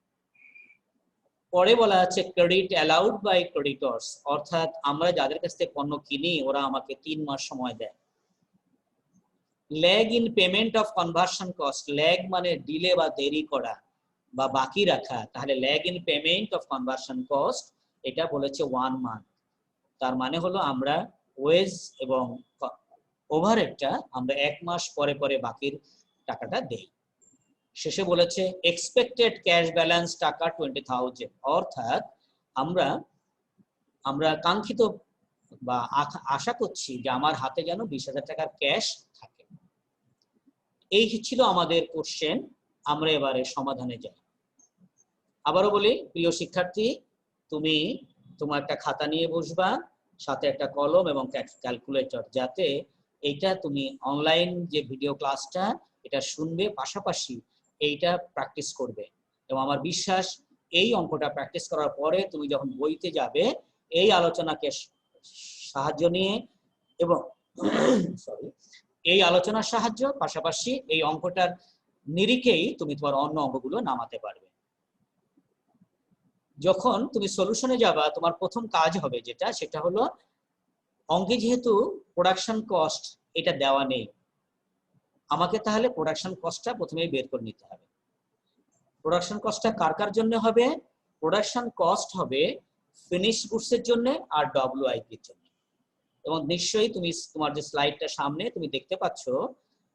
পরে বলা আছে ক্রেডিট অ্যালাউড বাই ক্রেডিটর্স, অর্থাৎ আমরা যাদের কাছ থেকে পণ্য কিনি ওরা আমাকে 3 মাস সময় দেয়। Lag in payment of conversion cost, lag মানে ডিলে বা দেরি করা বা বাকি রাখা, তাহলে lag in payment of conversion cost এটা বলেছে 1 মান্থ। তার মানে হলো আমরা ওয়েজ এবং ওভারহেডটা আমরা 1 মাস পরে পরে বাকির টাকাটা দেই। শেষে বলেছে এক্সপেক্টেড ক্যাশ ব্যালেন্স টাকা 20,000, অর্থাৎ আমরা কাঙ্ক্ষিত বা আশা করছি যে আমার হাতে যেন 20,000 টাকার ক্যাশ থাকে। এই ছিল আমাদের কোশ্চেন। আমরা এবারে সমাধানে যাই। আবারও বলি, প্রিয় শিক্ষার্থী, তুমি তোমার একটা খাতা নিয়ে বসবা, সাথে একটা কলম এবং ক্যালকুলেটর, যাতে এইটা তুমি অনলাইন যে ভিডিও ক্লাসটা এটা শুনবে, পাশাপাশি এইটা প্র্যাকটিস করবে। এবং আমার বিশ্বাস এই অঙ্কটা প্র্যাকটিস করার পরে তুমি যখন বইতে যাবে এই আলোচনাকে সাহায্য নিয়ে এবং এই আলোচনার সাহায্য পাশাপাশি এই অঙ্কটার নিরিখেই তুমি তোমার অন্য অঙ্কগুলো নামাতে পারবে। যখন তুমি সলিউশনে যাবা তোমার প্রথম কাজ হবে যেটা, সেটা হলো অঙ্কে যেহেতু প্রোডাকশন কস্ট এটা দেওয়া নেই, আমাকে তাহলে প্রোডাকশন কস্টটা প্রথমেই বের করে নিতে হবে। প্রোডাকশন কস্টটা কার কার জন্য হবে? প্রোডাকশন কস্ট হবে ফিনিশ গুডসের জন্য আর ডব্লিউআইপি এর জন্য। এবং নিশ্চয়ই তুমি তোমার যে স্লাইডটা সামনে তুমি দেখতে পাচ্ছ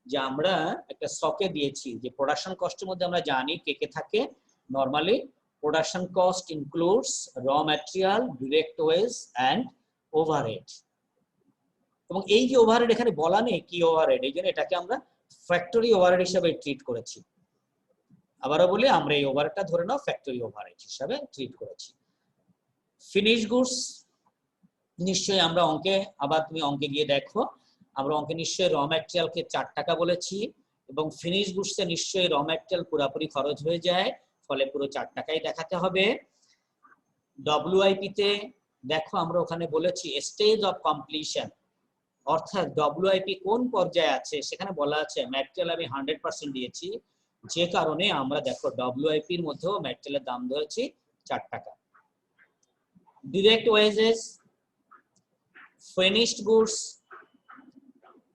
যে আমরা একটা স্টকে দিয়েছি যে প্রোডাকশন কস্টের মধ্যে আমরা জানি কে কে থাকে। Normally production cost includes raw material, direct wage and overhead. এবং এই যে ওভারহেড এখানে বলা নেই কি ওভারহেড, এই জন্য এটাকে আমরা ফ্যাক্টরি ওভারহেড হিসেবে ট্রিট করেছি। আবারও বলি, আমরা এই ওভারহেডটা ধরে নাও ফ্যাক্টরি ওভারহেড হিসেবে ট্রিট করেছি। ফিনিশ গুডস নিশ্চয়ই আমরা অঙ্কে, আবার তুমি অঙ্কে গিয়ে দেখো, আমরা অঙ্কে নিশ্চয়ই র ম্যাটেরিয়ালকে 4 টাকা বলেছি এবং ফিনিশ গুডসে নিশ্চয়ই র ম্যাটেরিয়াল পুরোপুরি খরচ হয়ে যায়, ফলে পুরো 4 টাকাই দেখাতে হবে। ডব্লিউআইপি তে দেখো আমরা ওখানে বলেছি স্টেজ অফ কমপ্লিশন, অর্থাৎ ডব্লিউআইপি কোন পর্যায়ে আছে সেখানে বলা আছে ম্যাটেরিয়াল আমি 100% দিয়েছি, যে কারণে আমরা দেখো ডব্লিউআইপি এর মধ্যেও ম্যাটেরিয়ালের দাম ধরেছি 4 টাকা। ডিরেক্ট ওয়েজেস, ফিনিশড গুডস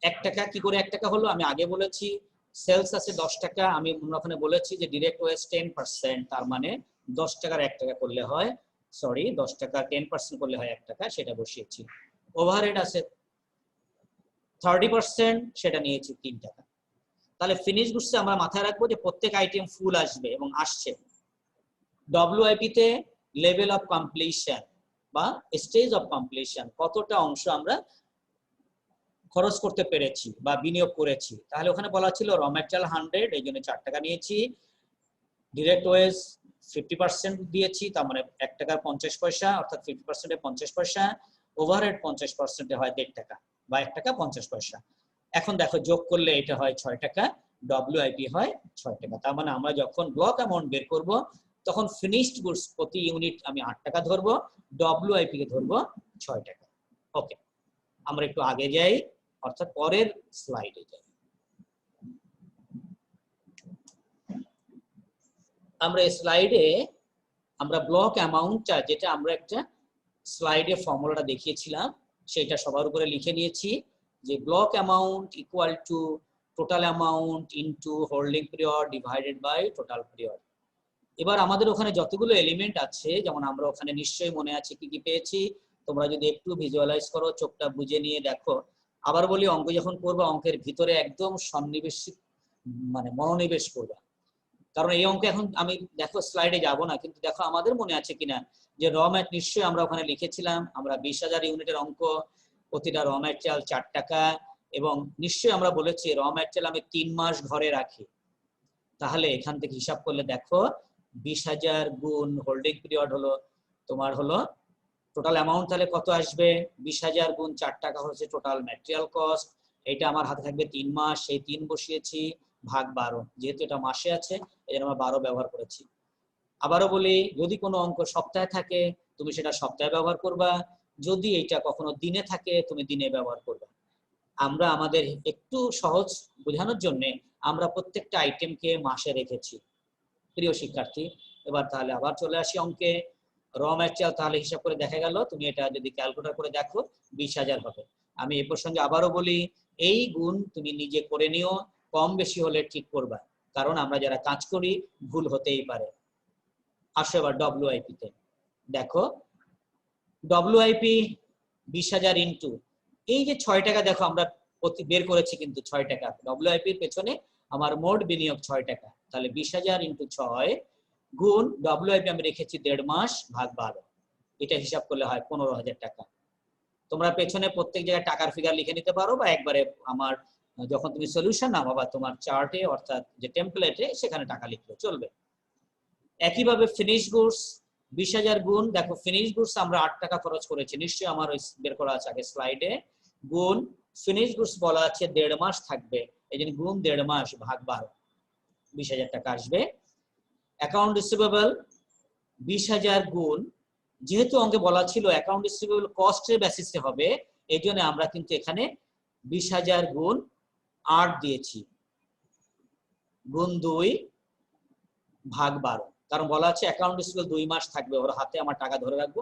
1 টাকা। কি করে 1 টাকা হলো? আমি আগে বলেছি সেলস আছে 10 টাকা, আমি ওখানে বলেছি যে ডিরেক্ট ওয়েজ 10%, তার মানে 10 টাকার 1 টাকা করলে হয়, সরি 10 টাকা 10% করলে হয় 1 টাকা, সেটা বসিয়েছি। ওভারহেড আছে 30%, সেটা নিয়েছি 3 টাকা। তাহলে ফিনিশ গুডসে আমরা মাথায় রাখবো যে প্রত্যেক আইটেম ফুল আসবে এবং আসছে। ডব্লিউআইপি তে লেভেল অফ কমপ্লিশন বা স্টেজ অফ কমপ্লিশন, কতটা অংশ আমরা খরচ করতে পেরেছি বা বিনিয়োগ করেছি, তাহলে ওখানে বলা ছিল র ম্যাটেরিয়াল 100, এই জন্য 4 টাকা নিয়েছি। ডিরেক্ট ওয়েজ 50% দিয়েছি, তার মানে 1 টাকার 50 পয়সা, অর্থাৎ 50% এ 50 পয়সা। ওভারহেড 50% হয় 1.5 টাকা বা 1 টাকা 50 পয়সা। এখন দেখো যোগ করলে এটা হয় 6 টাকা, ডব্লিউআইপি হয় 6 টাকা। তার মানে আমরা যখন ব্লক অ্যামাউন্ট বের করব তখন ফিনিশড গুডস প্রতি ইউনিট আমি 8 টাকা ধরবো, ডব্লিউআইপি কে ধরবো 6 টাকা। ওকে, আমরা একটু আগে যাই, অর্থাৎ পরের স্লাইডে যাই। আমরা এই স্লাইডে আমরা ব্লক অ্যামাউন্টটা, যেটা আমরা একটা স্লাইডে ফর্মুলাটা দেখিয়েছিলাম, সেটা সবার উপরে লিখে নিয়েছি যে block amount equal to total amount into holding period divided by total period. এবার আমাদের ওখানে যতগুলো এলিমেন্ট আছে, যেমন আমরা ওখানে নিশ্চয়ই মনে আছে কি কি পেয়েছি, তোমরা যদি একটু ভিজুয়ালাইজ করো, চোখটা বুঝে নিয়ে দেখো। আবার বলি, অঙ্ক যখন করবা অঙ্কের ভিতরে একদম সন্নিবেশিত মানে মনোনিবেশ করবা, কারণ এই অঙ্ক এখন আমি দেখো স্লাইডে যাব না, কিন্তু দেখো আমাদের মনে আছে কিনা যে র ম্যাট নিশ্চয়ই আমরা ওখানে লিখেছিলাম, আমরা 20,000 ইউনিটের অঙ্ক, প্রতিটা র ম্যাটেরিয়াল 4 টাকা, এবং নিশ্চয়ই আমরা বলেছি র ম্যাটেরিয়াল আমি 3 মাস ঘরে রাখি। তাহলে এখান থেকে হিসাব করলে দেখো 20,000 গুণ হোল্ডিং পিরিয়ড হলো তোমার হলো টোটাল অ্যামাউন্ট, তাহলে কত আসবে? 20,000 গুণ 4 টাকা হচ্ছে টোটাল ম্যাটেরিয়াল কস্ট। এটা আমার হাতে থাকবে 3 মাস, সেই 3 বসিয়েছি ভাগ 12, যেহেতু এটা মাসে আছে এই জন্য আমরা 12 ব্যবহার করেছি। আবারও বলি, যদি কোনো অঙ্ক সপ্তাহে থাকে তুমি সেটা সপ্তাহে ব্যবহার করবা, যদি এটা কখনো দিনে থাকে তুমি দিনে ব্যবহার করবা। আমরা আমাদের একটু সহজ বোঝানোর জন্য আমরা প্রত্যেকটা আইটেমকে মাসে রেখেছি। প্রিয় শিক্ষার্থী, এবার তাহলে আবার চলে আসি অঙ্কে। র ম্যাটেরিয়াল তাহলে হিসাব করে দেখা গেল, তুমি এটা যদি ক্যালকুলেটর করে দেখো 20,000 হবে। আমি এ প্রসঙ্গে আবারও বলি, এই গুণ তুমি নিজে করে নিও, কম বেশি হলে ঠিক করবা, কারণ আমরা যারা কাজ করি ভুল হতেই পারে। আসো এবার ডব্লিউআইপি তে দেখো, ডব্লিউআইপি 20,000 ইন্টু এই যে 6 টাকা, দেখো আমরা বের করেছি কিন্তু 6 টাকা। ডব্লিউআইপির পেছনে আমার মোট বিনিয়োগ 6 টাকা, তাহলে 20,000 ইন্টু 6 গুণ ডব্লিউআইপি আমি রেখেছি 1.5 মাস ভাগ 12, এটা হিসাব করলে হয় 15,000 টাকা। তোমরা পেছনে প্রত্যেক জায়গায় টাকার ফিগার লিখে নিতে পারো, বা একবারে আমার যখন তুমি সলিউশন নাও বা তোমার চার্টে অর্থাৎ যে টেমপ্লেটে সেখানে টাকা লিখলে চলবে। একইভাবে ফিনিশ গুডস 20,000 গুণ, দেখো ফিনিশ গুডস আমরা 8 টাকা খরচ করেছি, নিশ্চয়ই আমার বের করা আছে আগে স্লাইডে। গুণ ফিনিশ গুডস বলা আছে 1.5 মাস থাকবে, এই জন্য গুণ 1.5 মাস ভাগ 12, 20,000 টাকা আসবে। অ্যাকাউন্ট রিসিভেবল 20,000 গুণ, যেহেতু অঙ্কে বলা ছিল অ্যাকাউন্ট রিসিভেবল কস্টের বেসিসে হবে, এই জন্য আমরা কিন্তু এখানে 20,000 গুণ 8 দিয়েছি, গুণ 2 ভাগ 12, কারণ বলা আছে অ্যাকাউন্ট রিসিভেবল 2 মাস থাকবে, ওর হাতে আমার টাকা ধরে রাখবো।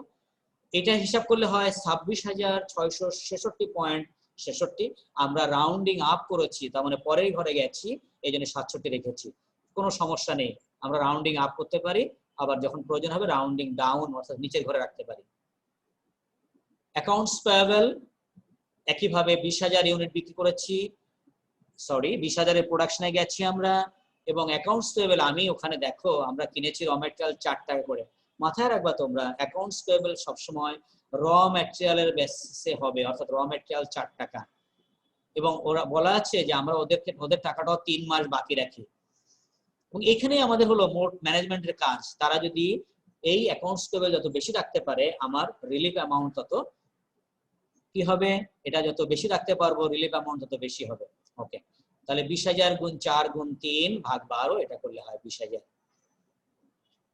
এটা হিসাব করলে হয় 26,666.66। আমরা রাউন্ডিং আপ করেছি, তার মানে পরের ঘরে গেছি, এই জন্য 67 রেখেছি, কোনো সমস্যা নেই। আমরা রাউন্ডিং আপ করতে পারি, আবার যখন প্রয়োজন হবে রাউন্ডিং ডাউন অর্থাৎ নিচের ঘরে রাখতে পারি। অ্যাকাউন্টস পেয়েবল একইভাবে 20,000 ইউনিট বিক্রি করেছি, 20,000 এর প্রোডাকশনে গেছি আমরা, এবং অ্যাকাউন্টস পেয়েবল আমি ওখানে দেখো আমরা কিনেছি র ম্যাটেরিয়াল 4 টাকা করে। মাথায় রাখবা তোমরা, অ্যাকাউন্টস পেয়েবল সবসময় র ম্যাটেরিয়ালের বেসিসে হবে, অর্থাৎ র ম্যাটেরিয়াল 4 টাকা, এবং ওরা বলা আছে যে আমরা ওদের টাকাটাও 3 মাস বাকি রাখি। এবং এখানেই আমাদের হলো মোট ম্যানেজমেন্টের কাজ, তারা যদি এই অ্যাকাউন্টস পেয়েবল যত বেশি রাখতে পারে আমার রিলিফ অ্যামাউন্ট তত কি হবে, এটা যত বেশি রাখতে পারবো রিলিফ অ্যামাউন্ট তত বেশি হবে। ওকে, তাহলে 20,000 গুণ 4 গুণ 3 ভাগ 12, এটা করলে হয় 20,000।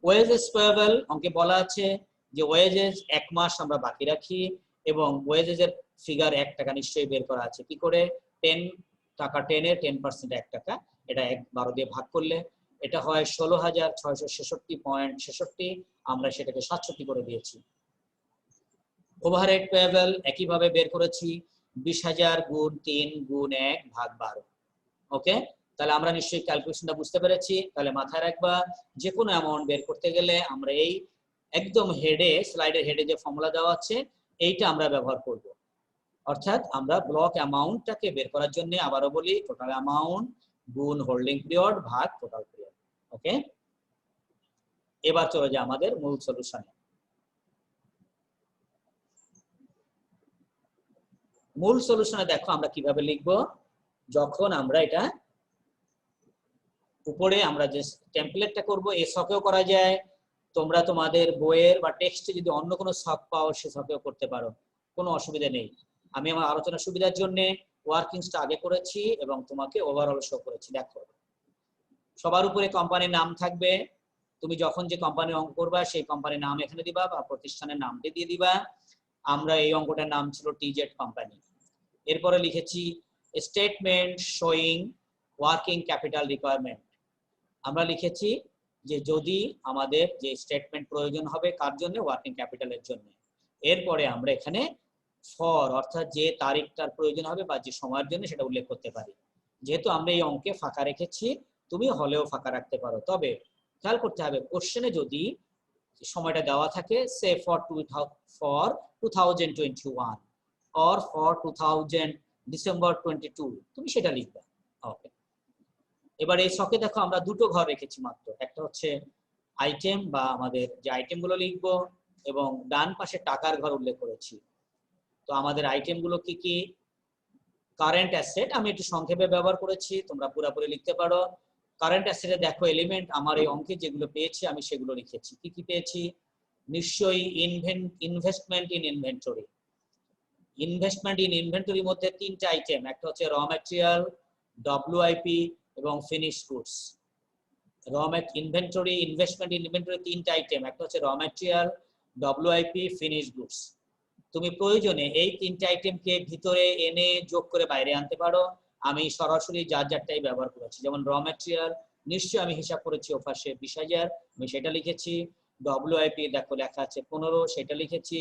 ওয়েজেস পেয়েবল অঙ্কে বলা আছে যে ওয়েজেস 1 মাস আমরা বাকি রাখি, এবং ওয়েজেস এর ফিগার 1 টাকা নিশ্চয়ই বের করা আছে, কি করে 10 টাকা 10 এর 10% 1 টাকা, এটা 12 দিয়ে ভাগ করলে এটা হয় 16,666.66, আমরা সেটাকে 67 করে দিয়েছি। ওভারহেড পেয়েবল একইভাবে বের করেছি, 20,000 গুণ 3 গুণ 1 ভাগ 12। ওকে, তাহলে আমরা নিশ্চয়ই ক্যালকুলেশনটা বুঝতে পেরেছি। তাহলে মাথায় রাখবা, যে কোনো অ্যামাউন্ট বের করতে গেলে আমরা এই একদম হেডে, স্লাইডের হেডে যে ফর্মুলা দেওয়া আছে এইটা আমরা ব্যবহার করব, অর্থাৎ আমরা ব্লক অ্যামাউন্টটাকে বের করার জন্য আবারও বলি টোটাল অ্যামাউন্ট গুণ হোল্ডিং পিরিয়ড ভাগ টোটাল পিরিয়ড। ওকে, এবার চলে যায় আমাদের মূল সলিউশনে। মূল সলিউশনে দেখো আমরা কিভাবে লিখব, যখন আমরা এটা উপরে আমরা যে টেমপ্লেটটা করব এই ছকেও করা যায়, তোমরা তোমাদের বইয়ের বা টেক্সটে যদি অন্য কোনো ছক পাও সে ছকেও করতে পারো, কোনো অসুবিধা নেই। আমি আমার আলোচনার সুবিধার জন্য ওয়ার্কিংসটা আগে করেছি এবং তোমাকে ওভারঅল শো করেছি। দেখো সবার উপরে কোম্পানির নাম থাকবে, তুমি যখন যে কোম্পানি অঙ্ক করবা সেই কোম্পানির নাম এখানে দিবা বা প্রতিষ্ঠানের নামটি দিয়ে দিবা। আমরা এই অঙ্কটার নাম ছিল টিজেড কোম্পানি। এরপরে লিখেছি statement showing working capital requirement, আমরা লিখেছি যে যদি আমাদের যে স্টেটমেন্ট প্রয়োজন হবে কার জন্য, ওয়ার্কিং ক্যাপিটালের জন্য। এরপরে আমরা এখানে ফর অর্থাৎ যে তারিখটার প্রয়োজন হবে বা যে সময়ের জন্য সেটা উল্লেখ করতে পারি। যেহেতু আমরা এই অঙ্কে ফাঁকা রেখেছি, তুমি হলেও ফাঁকা রাখতে পারো, তবে খেয়াল করতে হবে কোশ্চেনে যদি সময়টা দেওয়া থাকে সে ফর 2021 অর ফর 2000 ডিসেম্বর 22, তুমি সেটা লিখবে। ওকে, এবার এই ছকে দেখো আমরা দুটো ঘর রেখেছি মাত্র, একটা হচ্ছে আইটেম বা আমাদের যে আইটেমগুলো লিখবো, এবং ডান পাশে টাকার ঘর উল্লেখ করেছি। তো আমাদের আইটেমগুলো কি কি, কারেন্ট অ্যাসেট আমি একটু সংক্ষেপে ব্যবহার করেছি, তোমরা পুরোপুরি লিখতে পারো। কারেন্ট অ্যাসেটে দেখো এলিমেন্ট আমার এই অঙ্কে যেগুলো পেয়েছি আমি সেগুলো লিখেছি। কি কি পেয়েছি, নিশ্চয়ই investment in inventory. Investment in ইনভেন্টরির মধ্যে 3টা আইটেম, একটা হচ্ছে র ম্যাটেরিয়াল, ডব্লিউআইপি এবং finish goods. Inventory investment in inventory 3টা আইটেম, একটা হচ্ছে raw material, WIP, finish goods. তুমি প্রয়োজনে এই তিনটে আইটেমকে ভিতরে এনে যোগ করে বাইরে আনতে পারো। আমি সরাসরি যার যারটাই ব্যবহার করেছি, যেমন র ম্যাটেরিয়াল নিশ্চয়ই আমি হিসাব করেছি ওপাশে 20,000, আমি সেটা লিখেছি। WIP দেখো লেখা আছে 15, সেটা লিখেছি।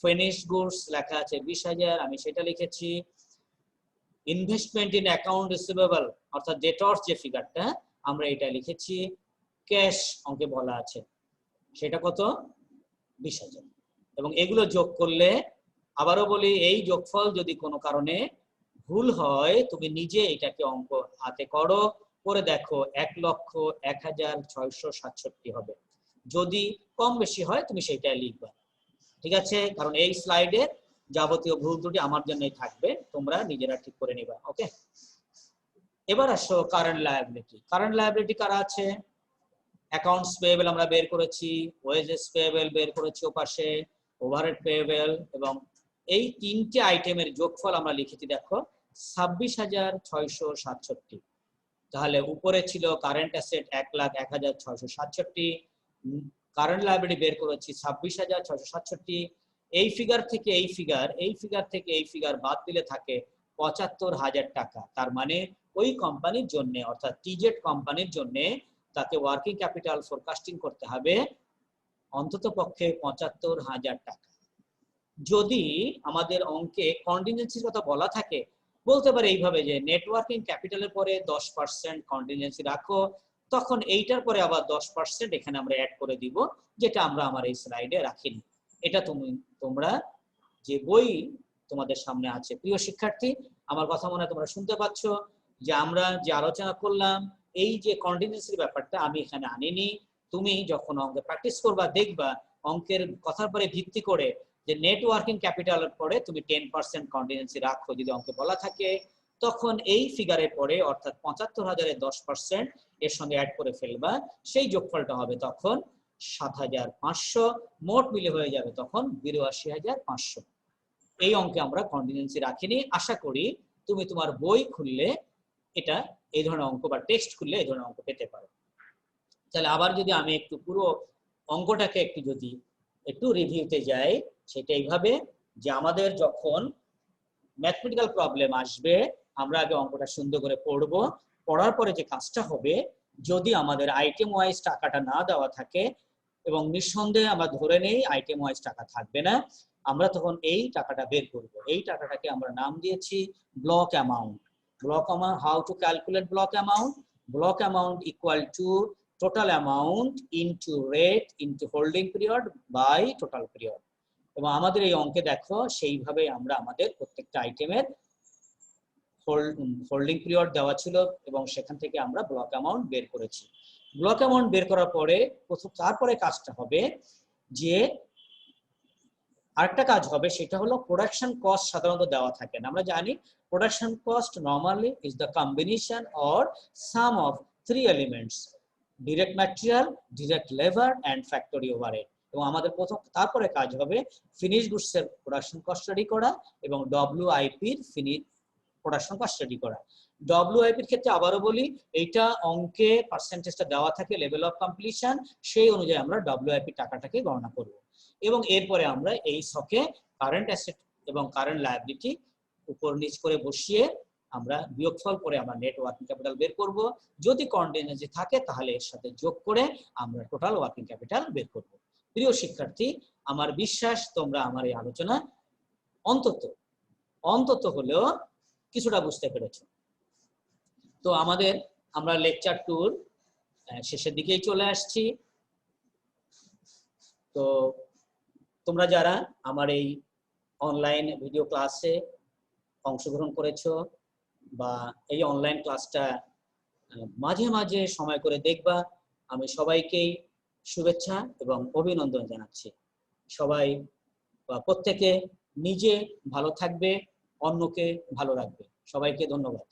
ফিনিশ গুডস লেখা আছে 20,000, আমি সেটা লিখেছি। ইনভেস্টমেন্ট ইন অ্যাকাউন্ট রিসিভেবল অর্থাৎ ডেটর্স যে ফিগারটা আমরা এটা লিখেছি। ক্যাশ অঙ্কে বলা আছে সেটা কত 20,000। এবং এগুলো যোগ করলে আবারও বলি, এই যোগফল যদি কোনো কারণে ভুল হয় তুমি নিজে এটাকে অঙ্ক হাতে করো, করে দেখো 1,01,667 হবে। যদি কম বেশি হয় তুমি সেটাই লিখবা, ঠিক আছে? কারণ এই স্লাইডে যাবতীয় ভুল ত্রুটি আমার জন্যই থাকবে, তোমরা নিজেরা ঠিক করে নিবা। ওকে, এবার আসো কারেন্ট লায়াবিলিটি। কারেন্ট লায়াবিলিটি কারা আছে? অ্যাকাউন্টস পেয়েবল আমরা বের করেছি, ওয়েজেস পেয়েবল বের করেছি ওপাশে, ওভারহেড পেয়েবল, এবং এই তিনটে আইটেমের যোগফল আমরা লিখেছি দেখো 26,667। তাহলে উপরে ছিল কারেন্ট অ্যাসেট 1,01,667, কারেন্ট লায়াবিলিটি বের করেছি 26,667। এই ফিগার থেকে এই ফিগার, এই ফিগার থেকে এই ফিগার বাদ দিলে থাকে 75,000 টাকা। তার মানে ওই কোম্পানির জন্য অর্থাৎ টিজেড কোম্পানির জন্য তাকে ওয়ার্কিং ক্যাপিটাল ফোরকাস্টিং করতে হবে অন্তত পক্ষে 75,000 টাকা। যদি আমাদের অঙ্কে কন্টিনজেন্সির কথা বলা থাকে, বলতে পারে এইভাবে যে নেটওয়ার্কিং ক্যাপিটালের পরে 10% কন্টিনজেন্সি রাখো, তখন এইটার পরে আবার 10% এখানে আমরা অ্যাড করে দিব, যেটা আমরা আমার এই স্লাইডে রাখিনি। এটা তোমরা যে বই তোমাদের সামনে আছে, প্রিয় শিক্ষার্থী আমার কথা মনে হয় তোমরা শুনতে পাচ্ছ যে আমরা যে আলোচনা করলাম এই যে কন্টিনজেন্সির ব্যাপারটা আমি এখানে আনিনি। তুমি যখন অঙ্কে প্র্যাকটিস করবা দেখবা অঙ্কের কথার পরে ভিত্তি করে যে নেটওয়ার্কিং ক্যাপিটালের পরে তুমি 10% কন্টিনজেন্সি রাখো যদি অঙ্কে বলা থাকে, তখন এই ফিগারের পরে অর্থাৎ 75,000-এর 10% এর সঙ্গে অ্যাড করে ফেলবা, সেই যোগফলটা হবে তখন 7,500, মোট মিলে হয়ে যাবে তখন 82,500। এই অঙ্কে আমরা কন্টিনজেন্সি রাখিনি। আশা করি তুমি তোমার বই খুললে এটা এই ধরনের অঙ্ক বা টেক্সট খুললে এই ধরনের অঙ্ক পেতে পারো। তাহলে আবার যদি আমি একটু পুরো অঙ্কটাকে একটু রিভিউতে যাই, সেটা এইভাবে যে আমাদের যখন ম্যাথমেটিক্যাল প্রবলেম আসবে আমরা আগে অঙ্কটা সুন্দর করে পড়বো, পড়ার পরে যে কাজটা হবে যদি আমাদের আইটেম ওয়াইজ টাকাটা না দেওয়া থাকে এবং নিঃসন্দেহে আমরা ধরে নেই আইটেম ওয়াইজ টাকা থাকবে না, আমরা তখন এই টাকাটা বের করব। এই টাকাটাকে আমরা নাম দিয়েছি block amount. Block amount, how to calculate block amount? Block amount equal to total amount into rate into holding period by total period. এবং আমাদের এই অঙ্কে দেখো সেইভাবে আমরা আমাদের প্রত্যেকটা আইটেমের হোল্ডিং পিরিয়ড দেওয়া ছিল এবং সেখান থেকে আমরা ব্লক অ্যামাউন্ট বের করেছি। ব্লক অ্যামাউন্ট বের করার পরে তারপরে কাজটা হবে যে আরেকটা কাজ হবে, সেটা হলো প্রোডাকশন কস্ট সাধারণত দেওয়া থাকে না। আমরা জানি production cost normally is the combination or some of 3 elements: direct material, direct labour and factory overhead. এবং আমাদের তারপরে কাজ হবে ফিনিশ গুডসের প্রোডাকশন কস্ট স্টাডি করা এবং WIPর প্রোডাকশন কস্ট স্টাডি করা। WIPর ক্ষেত্রে আবারও বলি, এইটা অঙ্কে পার্সেন্টেজটা দেওয়া থাকে লেভেল অফ কমপ্লিশন, সেই অনুযায়ী আমরা WIP টাকাটাকে গণনা করব। এবং এরপরে আমরা এই ছকে কারেন্ট অ্যাসেট এবং কারেন্ট লায়াবিলিটি উপর নিচ করে বসিয়ে আমরা বিয়োগফল করে আমরা নেট ওয়ার্কিং ক্যাপিটাল বের করব। যদি কন্টিনজেন্সি থাকে তাহলে এর সাথে যোগ করে আমরা টোটাল ওয়ার্কিং ক্যাপিটাল বের করব। প্রিয় শিক্ষার্থী, আমার বিশ্বাস তোমরা আমার এই আলোচনা অন্তত হলেও কিছুটা বুঝতে পেরেছো। তো আমরা লেকচার টুর শেষের দিকেই চলে আসছি। তো তোমরা যারা আমার এই অনলাইন ভিডিও ক্লাসে অংশগ্রহণ করেছো বা এই অনলাইন ক্লাসটা মাঝে মাঝে সময় করে দেখবা, আমি সবাইকেই শুভেচ্ছা এবং অভিনন্দন জানাচ্ছি। সবাই বা প্রত্যেকে নিজে ভালো থাকবে, অন্যকে ভালো রাখবে। সবাইকে ধন্যবাদ।